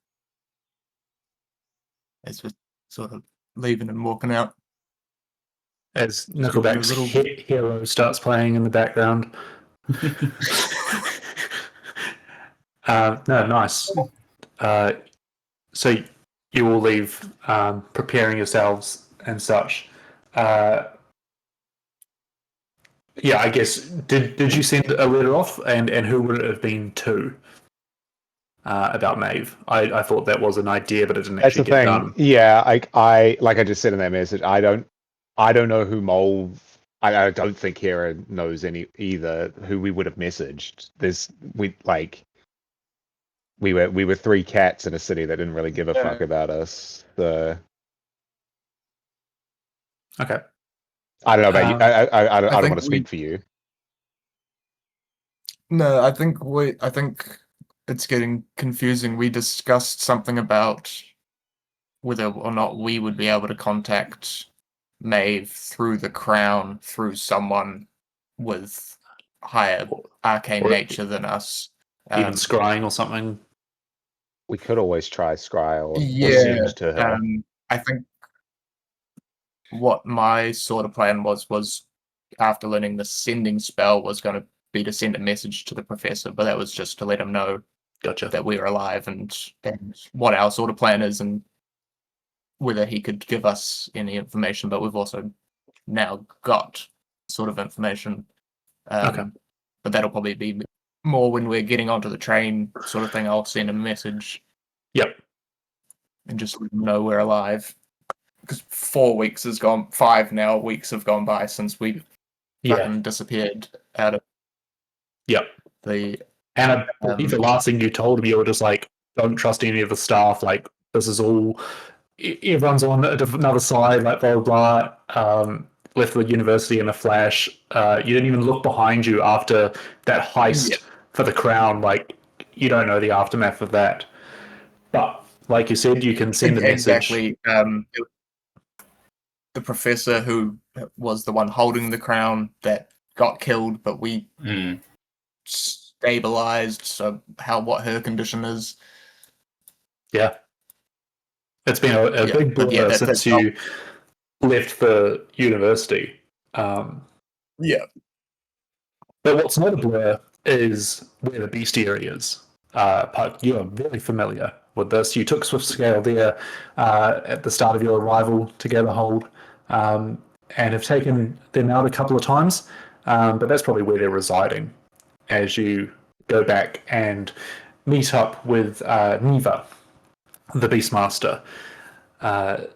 As we're sort of leaving and walking out. As give you a Nickelback's little- Hero starts playing in the background. No, nice. So you all leave, preparing yourselves and such. Yeah, I guess. Did you send a letter off, and who would it have been to? About Maeve. I thought that was an idea, but it didn't That's the actually get thing. done. Yeah, I like I just said in that message. I don't know who Mole. I don't think Hera knows any either. Who we would have messaged. We were three cats in a city that didn't really give a fuck about us. So Okay. I don't know about you. I don't think want to speak for you. No, I think it's getting confusing. We discussed something about whether or not we would be able to contact Maeve through the crown, through someone with higher arcane Or nature than us. even scrying or something. We could always try Scry or Yeah, send to her. I think what my sort of plan was after learning the sending spell was going to be to send a message to the professor, but that was just to let him know Gotcha. that we were alive and what our sort of plan is and whether he could give us any information. But we've also now got sort of information. Okay. But that'll probably be more when we're getting onto the train sort of thing. I'll send a message. Yep. And just let them know we're alive. Because 5 weeks have gone by since we fucking disappeared out of Yep. the... And I believe the last thing you told me, you were just like, don't trust any of the staff. Like, this is all... Everyone's on another side, like, blah, blah, blah. Left the university in a flash. You didn't even look behind you after that heist for the crown. Like, you don't know the aftermath of that. But, like you said, you can send a message. Exactly. The professor who was the one holding the crown that got killed, but we stabilized. So what her condition is. Yeah. It's been a big blur since you left the university. Yeah. But what's not a blur is where the bestiary is. Puck, you are very familiar with this. You took Swift Scale there at the start of your arrival to gather hold, and have taken them out a couple of times, but that's probably where they're residing as you go back and meet up with Neva, the Beastmaster, a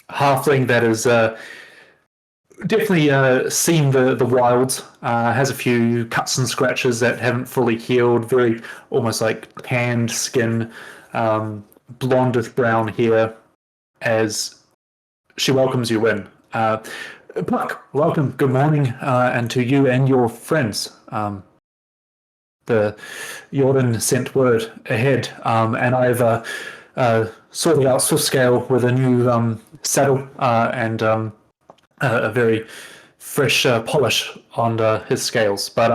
halfling that is definitely seen the wilds, has a few cuts and scratches that haven't fully healed, very almost like tanned skin, blondish brown hair, as she welcomes you in. Puck, welcome, good morning, and to you and your friends. The Jordan sent word ahead, and I've sorted out Swiftscale with a new saddle and a very fresh polish on his scales. But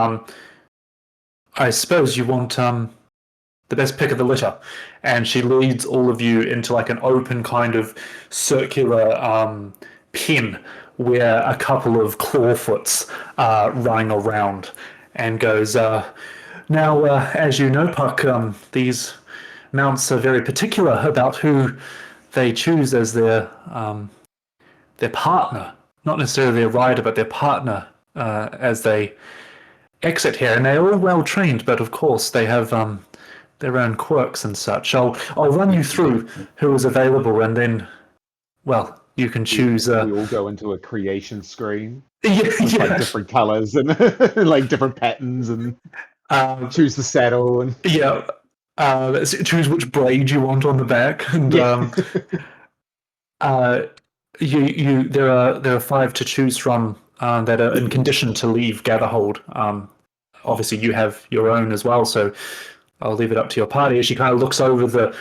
I suppose you want the best pick of the litter. And she leads all of you into like an open kind of circular pen where a couple of clawfoots are running around, and goes, now, as you know, Puck, these mounts are very particular about who they choose as their partner. Not necessarily their rider, but their partner as they exit here. And they're all well trained, but of course they have their own quirks and such. I'll run you through who is available, and then, well, you can choose. We all go into a creation screen Yeah, with like different colors and like different patterns, and choose the saddle and yeah. Choose which braid you want on the back, and there are 5 to choose from that are in condition to leave Gatherhold. Obviously, you have your own as well, so I'll leave it up to your party. As she kind of looks over the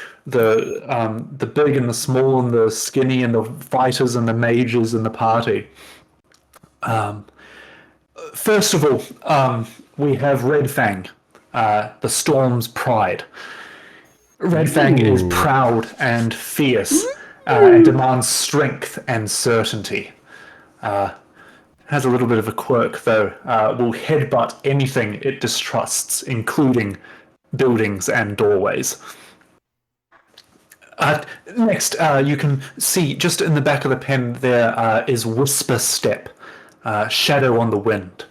big and the small and the skinny and the fighters and the mages in the party. First of all, we have Red Fang, the Storm's pride. Red Fang is proud and fierce and demands strength and certainty. Has a little bit of a quirk, though. Will headbutt anything it distrusts, including buildings and doorways. Next, you can see just in the back of the pen there is Whisper Step, Shadow on the Wind.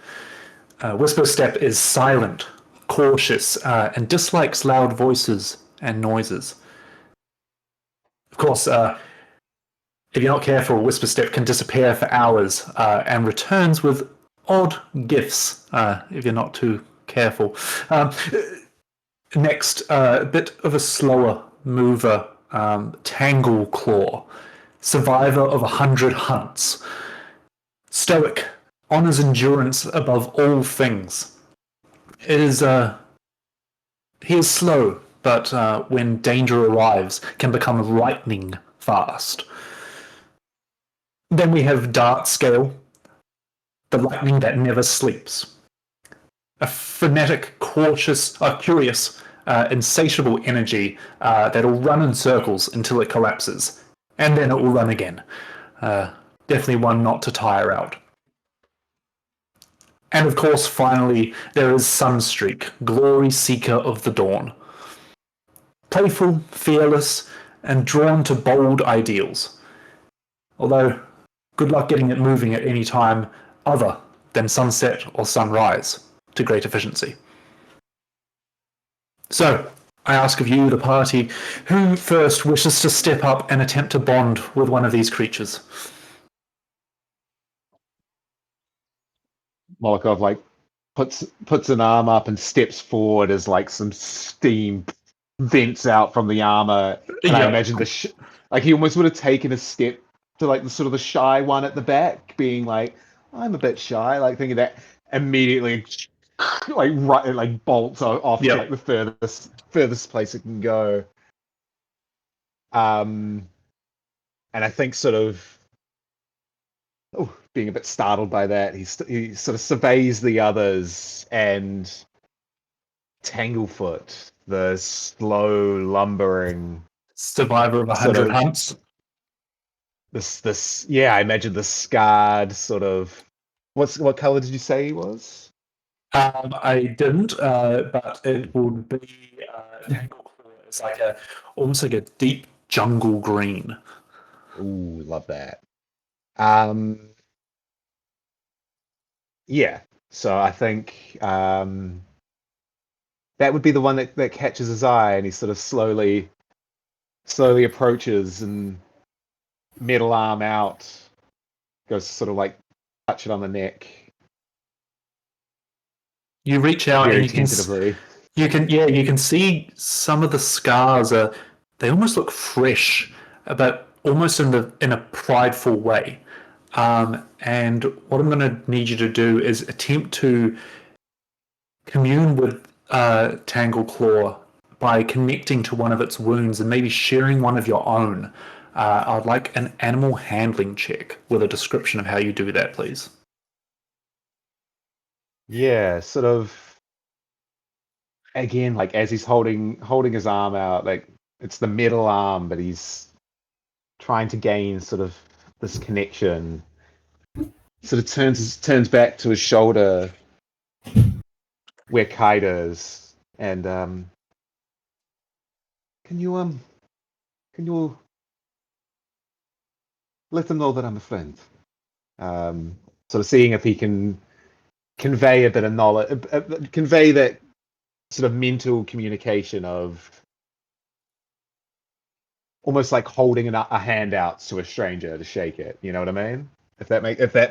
Whisper Step is silent, cautious, and dislikes loud voices and noises. Of course, if you're not careful, Whisper Step can disappear for hours and returns with odd gifts if you're not too careful. Next, a bit of a slower mover, Tangle Claw, survivor of 100 hunts. Stoic, honors endurance above all things. He is slow, but when danger arrives, can become lightning fast. Then we have Dart Scale, the lightning that never sleeps. A frenetic, curious, insatiable energy that'll run in circles until it collapses, and then it will run again. Definitely one not to tire out. And of course, finally, there is Sunstreak, Glory Seeker of the Dawn. Playful, fearless, and drawn to bold ideals. Although, good luck getting it moving at any time other than sunset or sunrise to great efficiency. So, I ask of you, the party, who first wishes to step up and attempt to bond with one of these creatures? Molokov like puts an arm up and steps forward as like some steam vents out from the armor, and I imagine like he almost would have taken a step to like the sort of the shy one at the back, being like, I'm a bit shy, like thinking that immediately like right, it like bolts off to like the furthest place it can go. And I think sort of being a bit startled by that, he sort of surveys the others, and Tanglefoot, the slow lumbering survivor of 100 hunts. I imagine the scarred sort of. What color did you say he was? I didn't, but it would be Tangleclaw. It's like almost like a deep jungle green. Ooh, love that. Yeah. So I think that would be the one that catches his eye, and he sort of slowly approaches and middle arm out, goes to sort of like touch it on the neck. You reach out very and tentatively. You can see some of the scars they almost look fresh, but almost in a prideful way. And what I'm going to need you to do is attempt to commune with Tangleclaw by connecting to one of its wounds and maybe sharing one of your own. I'd like an animal handling check with a description of how you do that, please. Yeah, sort of. Again, like as he's holding his arm out, like it's the middle arm, but he's trying to gain sort of this connection. Sort of turns back to his shoulder where Kite is, and can you let them know that I'm a friend? Sort of seeing if he can convey a bit of knowledge, convey that sort of mental communication of almost like holding a hand out to a stranger to shake it. You know what I mean? If that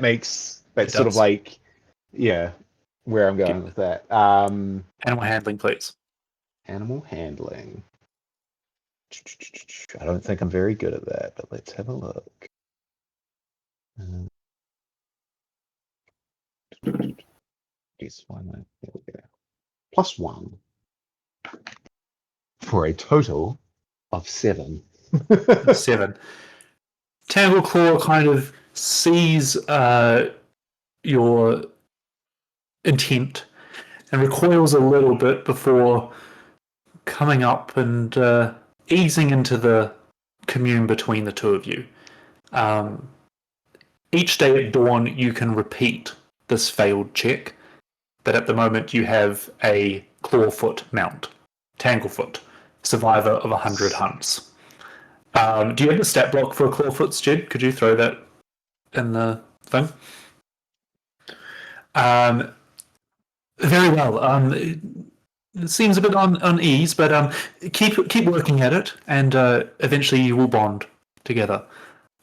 makes that's sort of does. like, yeah, where I'm going with that. Animal handling, please. Animal handling. I don't think I'm very good at that, but let's have a look. Yes, why not? There we go. +1 for a total of 7. 7. Tangleclaw kind of sees your intent and recoils a little bit before coming up and easing into the commune between the two of you. Each day at dawn, you can repeat this failed check, but at the moment you have a clawfoot mount, Tanglefoot, survivor of 100 hunts. Do you have the stat block for a clawfoot, Jed? Could you throw that in the thing? Very well. It seems a bit unease, but keep working at it, and eventually you will bond together.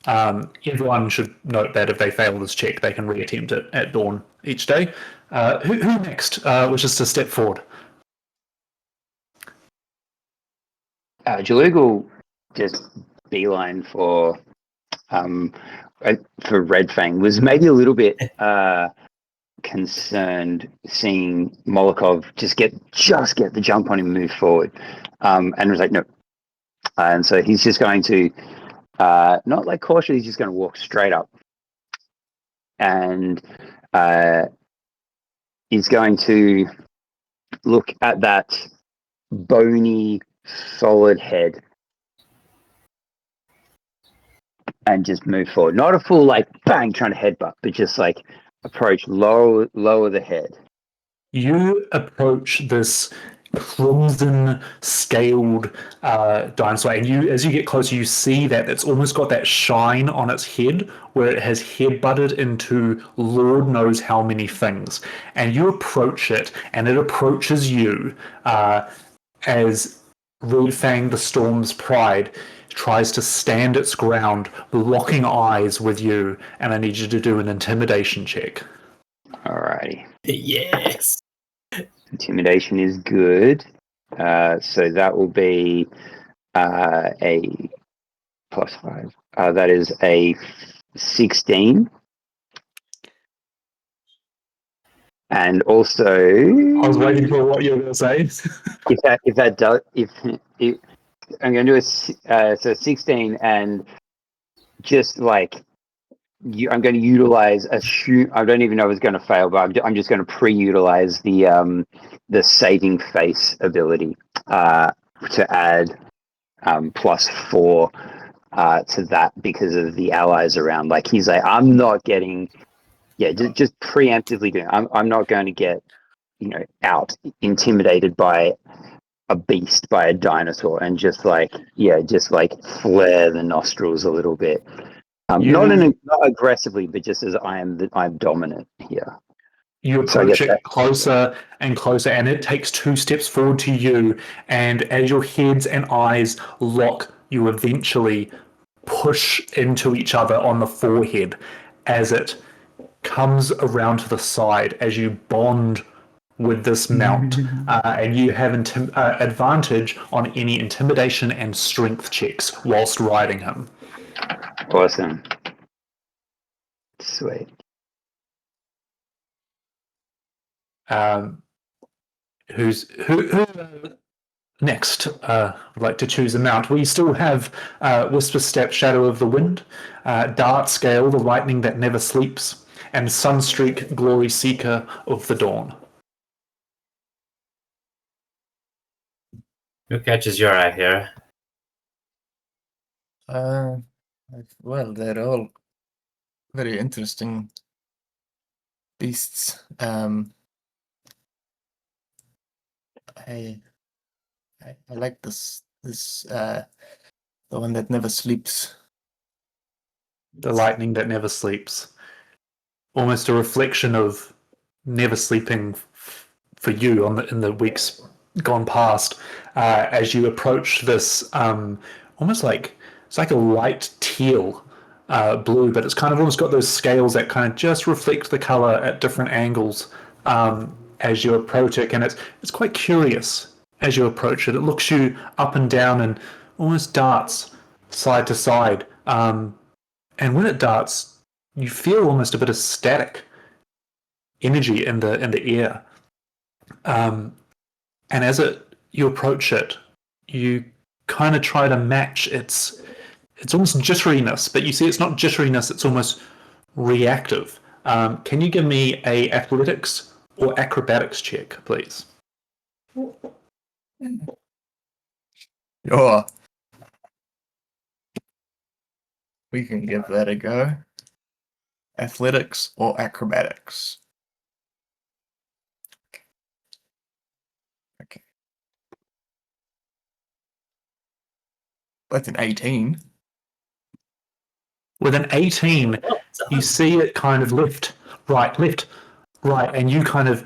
Everyone should note that if they fail this check, they can reattempt it at dawn each day. Who next wishes to step forward? Jalug will just beeline for Red Fang. Was maybe a little bit concerned seeing Molokov just get the jump on him and move forward, and was like, no. And so he's just going to not like cautious. He's just going to walk straight up, and he's going to look at that bony, solid head and just move forward. Not a full like bang trying to headbutt, but just like approach, lower the head. You approach this crimson scaled dinosaur, and as you get closer, you see that it's almost got that shine on its head where it has headbutted into Lord knows how many things. And you approach it, and it approaches you as Red Fang, the Storm's pride, tries to stand its ground, locking eyes with you, and I need you to do an intimidation check. Alrighty. Yes. Intimidation is good. So that will be a +5. That is a 16. And also, I was waiting for what you were going to say. if I'm going to do so 16, and just like I'm going to utilize I don't even know if it's going to fail, but I'm just going to pre-utilize the saving face ability to add +4 to that because of the allies around. Like he's like, I'm not getting, just preemptively doing. I'm not going to get, out intimidated by a beast, by a dinosaur, and just flare the nostrils a little bit. Not aggressively, but just as I'm dominant here. You approach it closer and closer, and it takes 2 steps forward to you, and as your heads and eyes lock, you eventually push into each other on the forehead as it comes around to the side as you bond with this mount, and you have advantage on any intimidation and strength checks whilst riding him. Awesome. Sweet. Who next would like to choose a mount? We still have Whisper Step, Shadow of the Wind, Dart Scale, the Lightning that Never Sleeps, and Sunstreak, Glory Seeker of the Dawn. Who catches your eye here? Well, they're all very interesting beasts. I like this the one that never sleeps. The lightning that never sleeps. Almost a reflection of never sleeping for you in the weeks gone past as you approach this almost like it's like a light teal blue, but it's kind of almost got those scales that kind of just reflect the color at different angles as you approach it, and it's quite curious as you approach it. It looks you up and down and almost darts side to side, and when it darts, you feel almost a bit of static energy in the air. And as you approach it, you kind of try to match its almost jitteriness, but you see it's not jitteriness, it's almost reactive. Can you give me a athletics or acrobatics check, please? Sure. We can give that a go. Athletics or acrobatics? Okay. That's an 18. With an 18, you see it kind of left, right, and you kind of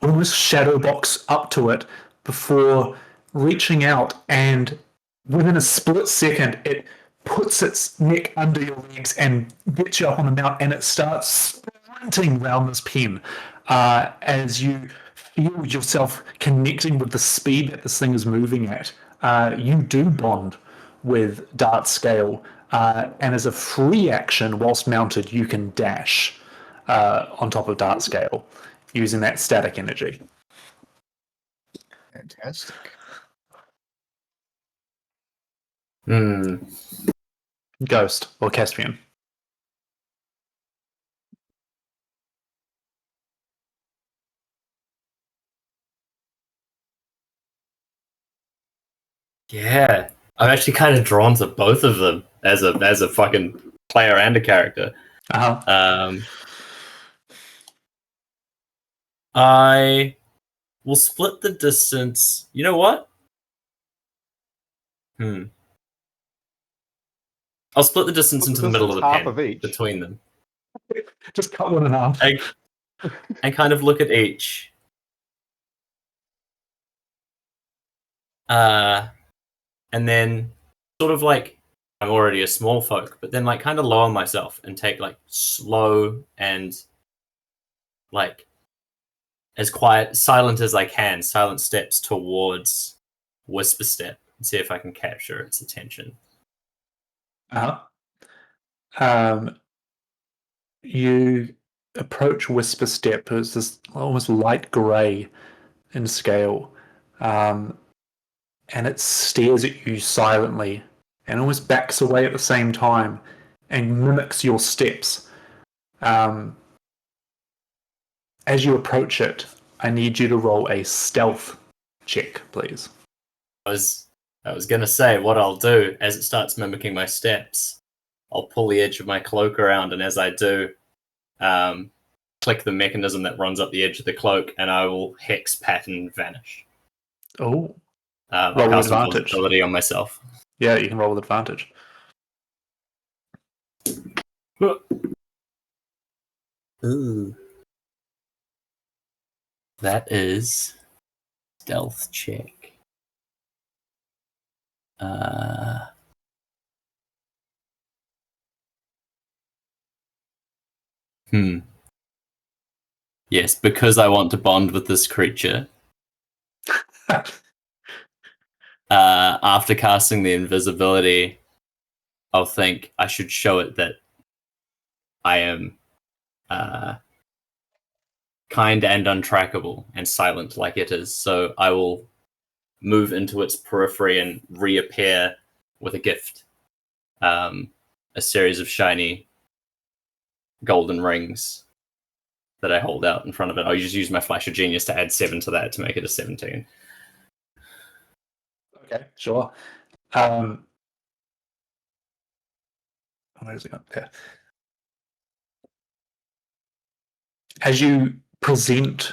almost shadow box up to it before reaching out, and within a split second, it puts its neck under your legs and gets you up on the mount, and it starts sprinting round this pen as you feel yourself connecting with the speed that this thing is moving at. You do bond with Dart Scale, and as a free action, whilst mounted, you can dash on top of Dart Scale using that static energy. Fantastic. Ghost or Caspian? Yeah, I'm actually kind of drawn to both of them as a fucking player and a character. I will split the distance. You know what? I'll split the distance into the middle of the half pen of each. between them. Just cut one in half. And kind of look at each. And then sort of like I'm already a small folk, but then like kind of lower myself and take like slow and like as silent as I can, silent steps towards Whisper Step and see if I can capture its attention. You approach Whisper Step. It's this almost light grey in scale, and it stares at you silently and almost backs away at the same time and mimics your steps. As you approach it, I need you to roll a stealth check, please. I was gonna say what I'll do as it starts mimicking my steps. I'll pull the edge of my cloak around, and as I do, click the mechanism that runs up the edge of the cloak, and I will hex pattern vanish. Oh, I'll roll with cast advantage. invisibility on myself. Yeah, you can roll with advantage. Ooh. That is stealth check. Yes, because I want to bond with this creature. After casting the invisibility, I'll think I should show it that I am kind and untrackable and silent like it is. So I will move into its periphery and reappear with a gift. A series of shiny golden rings that I hold out in front of it. I'll just use my Flash of Genius to add 7 to that to make it a 17. Okay, sure. Where's it gone? There. As you present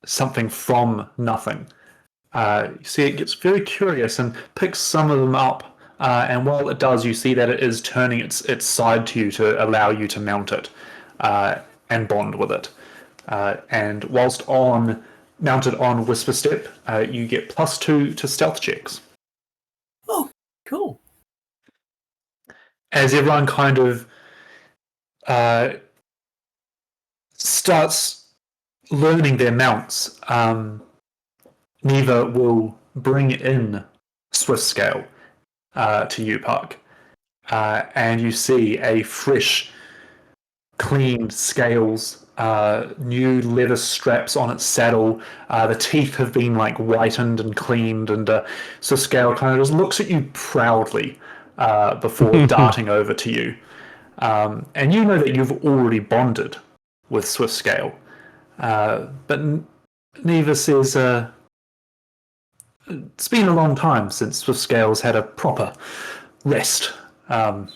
something from nothing, you see it gets very curious and picks some of them up. And while it does, you see that it is turning its side to you to allow you to mount it and bond with it. And whilst on mounted on Whisper Step, you get +2 to stealth checks. Oh, cool. As everyone kind of starts learning their mounts, Neva will bring in Swift Scale to you, Puck, and you see a fresh, cleaned scales, new leather straps on its saddle. The teeth have been like whitened and cleaned, and so Scale kind of just looks at you proudly before darting over to you. And you know that you've already bonded with Swift Scale, but Neva says it's been a long time since Swift Scale's had a proper rest, and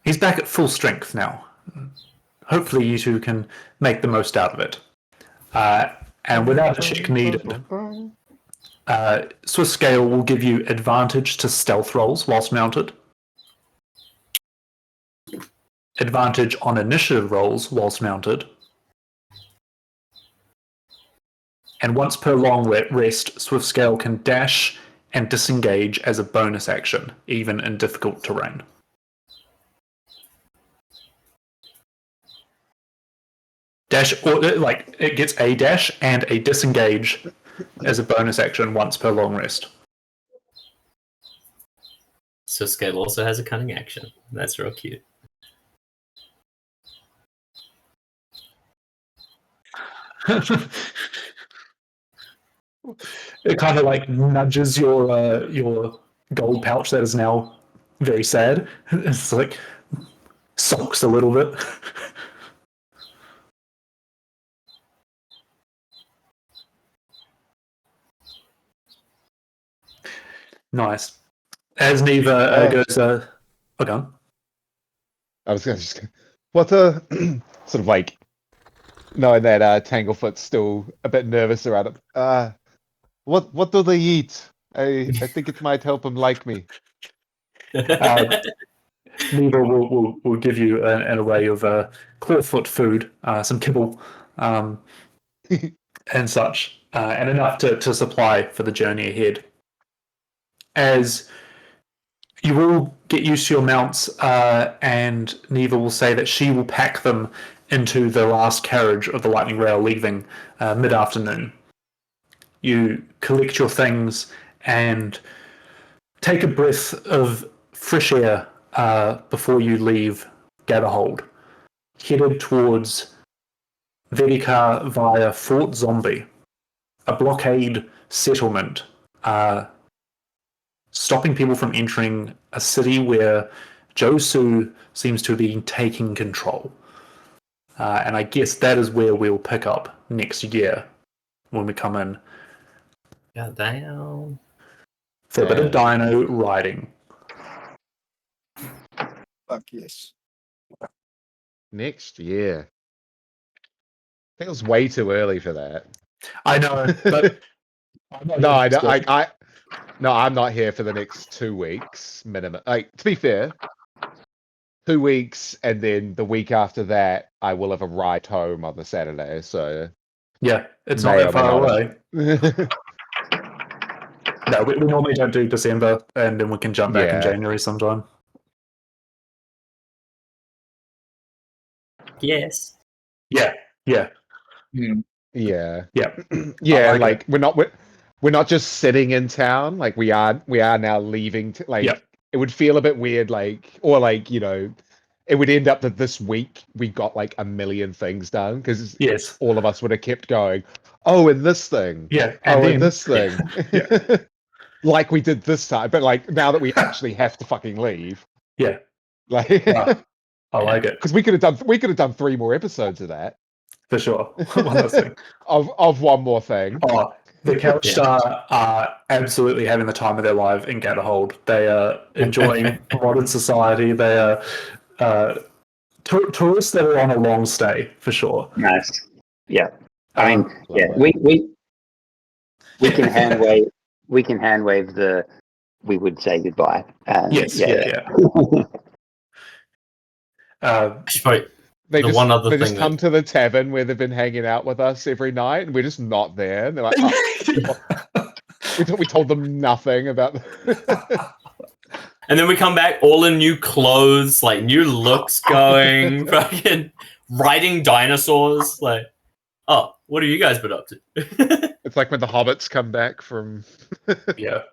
he's back at full strength now. Hopefully you two can make the most out of it. And without a check needed, Swift Scale will give you advantage to stealth rolls whilst mounted, advantage on initiative rolls whilst mounted, and once per long rest, Swift Scale can dash and disengage as a bonus action, even in difficult terrain. Dash, or like it gets a dash and a disengage as a bonus action once per long rest. So Scale also has a cunning action. That's real cute. It kind of like nudges your gold pouch that is now very sad. It's like sulks a little bit. Nice. As Neva goes, hold on. I was going to just what a sort of like knowing that Tanglefoot's still a bit nervous around it. What do they eat? I think it might help him like me. Neva will give you an array of clawfoot food, some kibble, and such, and enough to supply for the journey ahead. As you will get used to your mounts, and Neva will say that she will pack them into the last carriage of the Lightning Rail leaving mid-afternoon. You collect your things and take a breath of fresh air before you leave Gatherhold, headed towards Vedikar via Fort Zombie, a blockade settlement stopping people from entering a city where Josu seems to be taking control. And I guess that is where we'll pick up next year when we come in God damn. for a bit of dino riding. Fuck yes. Next year. I think it was way too early for that. I know, but I'm not here for the next 2 weeks minimum. Like, to be fair, 2 weeks, and then the week after that, I will have a ride home on the Saturday. So yeah, it's not that far away. No, we normally don't do December, and then we can jump back in January sometime. Yes. Yeah. Yeah. Yeah. Yeah, like like we're not just sitting in town. Like we are now leaving. It would feel a bit weird, like, or like, you know, it would end up that this week we got like a million things done because Yes. all of us would have kept going. Oh, and this thing. Yeah. And this thing. Yeah. Like we did this time, but like now that we actually have to fucking leave. Yeah. Like I like it because we could have done 3 more episodes of that. for sure. One last thing. of one more thing. Oh, the Couch Star are absolutely having the time of their life in Gatherhold. They are enjoying modern society. They are tourists that are on a long stay for sure. Nice. Yeah. I mean, we can hand wave. We can hand wave the. We would say goodbye. Yes. Yeah. I They The just one other they just thing come that- to the tavern where they've been hanging out with us every night, and we're just not there. And they're like, we told them nothing about. And then we come back all in new clothes, like new looks going, fucking riding dinosaurs. Like, oh, what have you guys been up to? It's like when the hobbits come back from. Yeah.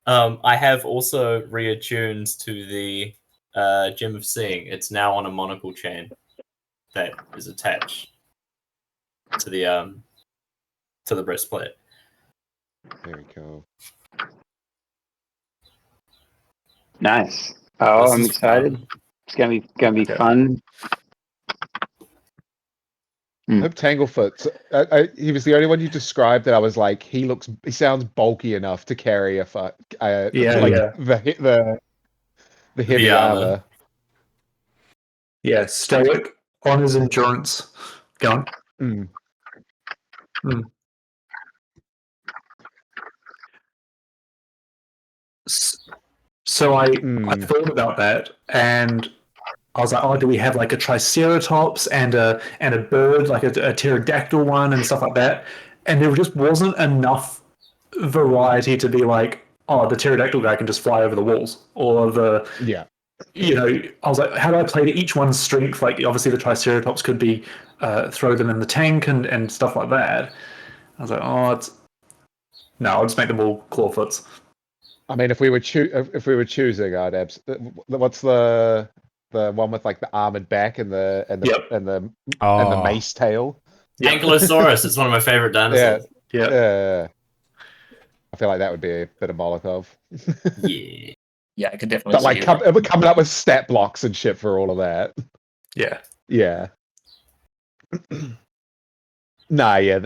I have also reattuned to the Gem of Seeing. It's now on a monocle chain that is attached to the breastplate. Very cool. Nice. Oh, This I'm is excited. fun. It's gonna be Yeah. fun. I hope Tanglefoot. He was the only one you described that I was like, he sounds bulky enough to carry a Yeah, like yeah. the heavy armor. armor. Yeah, stoic on his endurance. Go on. Mm. So I Mm. thought about that, and I was like, oh, do we have like a triceratops and a bird, like a pterodactyl one and stuff like that? And there just wasn't enough variety to be like, oh, the pterodactyl guy can just fly over the walls, or Yeah. I was like, how do I play to each one's strength? Like, obviously, the Triceratops could be throw them in the tank and stuff like that. I was like, I'll just make them all clawfoots. I mean, if we were choosing, what's the one with like the armored back and the Yep. and the Oh, mace tail? Yep. Ankylosaurus. It's one of my favorite dinosaurs. Yeah. Yeah. I feel like that would be a bit of Molotov. Yeah. Yeah, I could definitely But like see coming up with stat blocks and shit for all of that. Yeah. Yeah. Nah, yeah.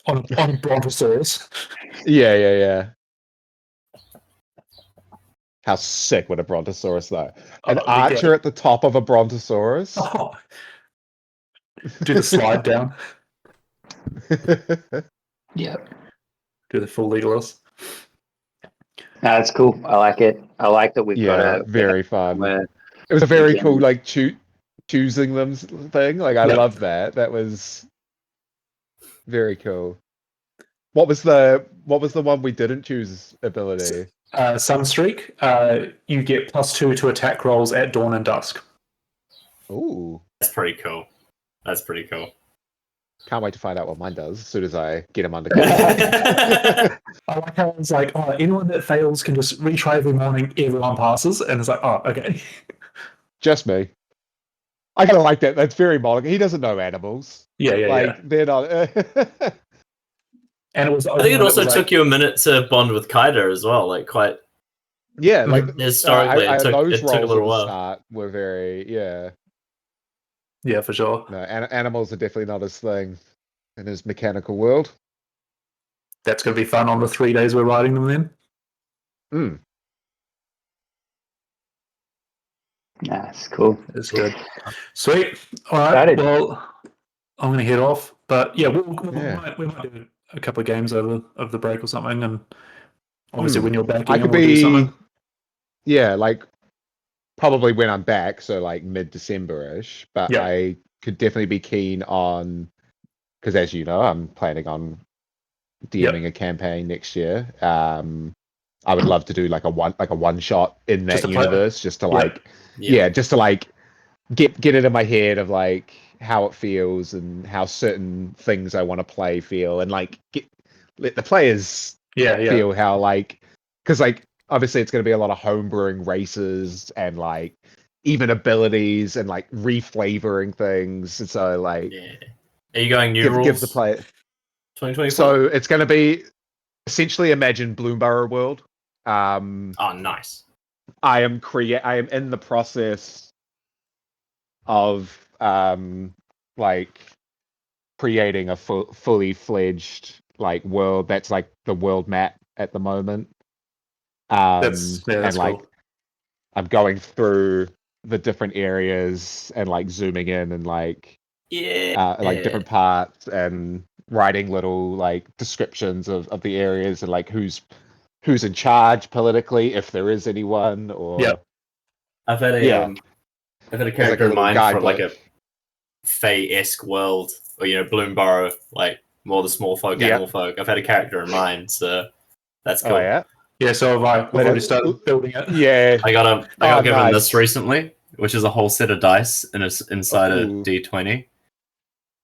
On a Brontosaurus. Yeah. How sick would a Brontosaurus though? An it'd be archer great. at the top of a Brontosaurus? Oh. Do the slide down. Yeah. Do the full Legolas. That's cool. I like it. I like that we've got Yeah, a very fun. where It was a very Again. cool like choosing them thing. Like I Yep. love that. That was very cool. What was the one we didn't choose ability? Sunstreak. You get +2 to attack rolls at dawn and dusk. Ooh. That's pretty cool. That's pretty cool. Can't wait to find out what mine does as soon as I get him under control. I like how it's like, oh, anyone that fails can just retry every morning, everyone passes, and it's like, oh, okay. Just me. I kind of like that. That's very Moloch. He doesn't know animals. Yeah. They're not. And it was. I think it also took you a minute to bond with Kaida as well. Like quite Yeah, like historically, it took those a roles little at the while. start were very Yeah, for sure. No, animals are definitely not his thing in his mechanical world. That's going to be fun on the 3 days we're riding them then. Mm. That's cool. It's good. Sweet. All right. Excited. Well, I'm going to head off. But yeah, Yeah. we might do a couple of games over the break or something. And obviously, Mm. when you're back, I could we'll do be, something. yeah, like probably when I'm back, so like mid-December-ish. But Yeah. I could definitely be keen on, because as you know, I'm planning on DMing a campaign next year. I would love to do like a one shot in Just that to play- universe, just to Yeah. like just to like get it in my head of like how it feels and how certain things I want to play feel, and like let the players Yeah. feel how like, because like obviously it's going to be a lot of homebrewing races and like even abilities and like reflavoring things, and so like Yeah. Are you going new give rules? the player. 2024. So it's going to be essentially imagine Bloomborough world. Oh, nice. I am in the process of like creating a fully fledged like world that's like the world map at the moment. That's and like cool. I'm going through the different areas and like zooming in and like like different parts and writing little like descriptions of the areas and like who's in charge politically, if there is anyone, or Yep. I've had a Yeah. I've had a like character a in little mind for like guidebook. a Fey-esque world, or Bloomburrow, like more the small folk, Yeah. animal folk. I've had a character in mind, so that's cool. Oh yeah. Yeah, so have I. I've Let already it- started building it. Yeah. I got given nice. this recently, which is a whole set of dice inside a Ooh. D20,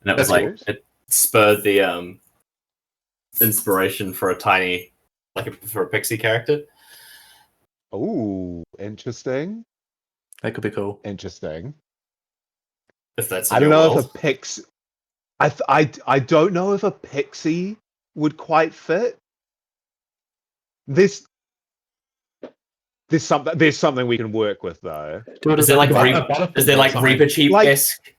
and it was That's like cool. it spurred the inspiration for for a pixie character. Ooh, interesting. That could be cool. Interesting. If that's in I don't your know world. if a pixie. I don't know if a pixie would quite fit. There's something we can work with though. Do it Is as there like a Reaper? butterfly Is there or like something. Reaper Chief esque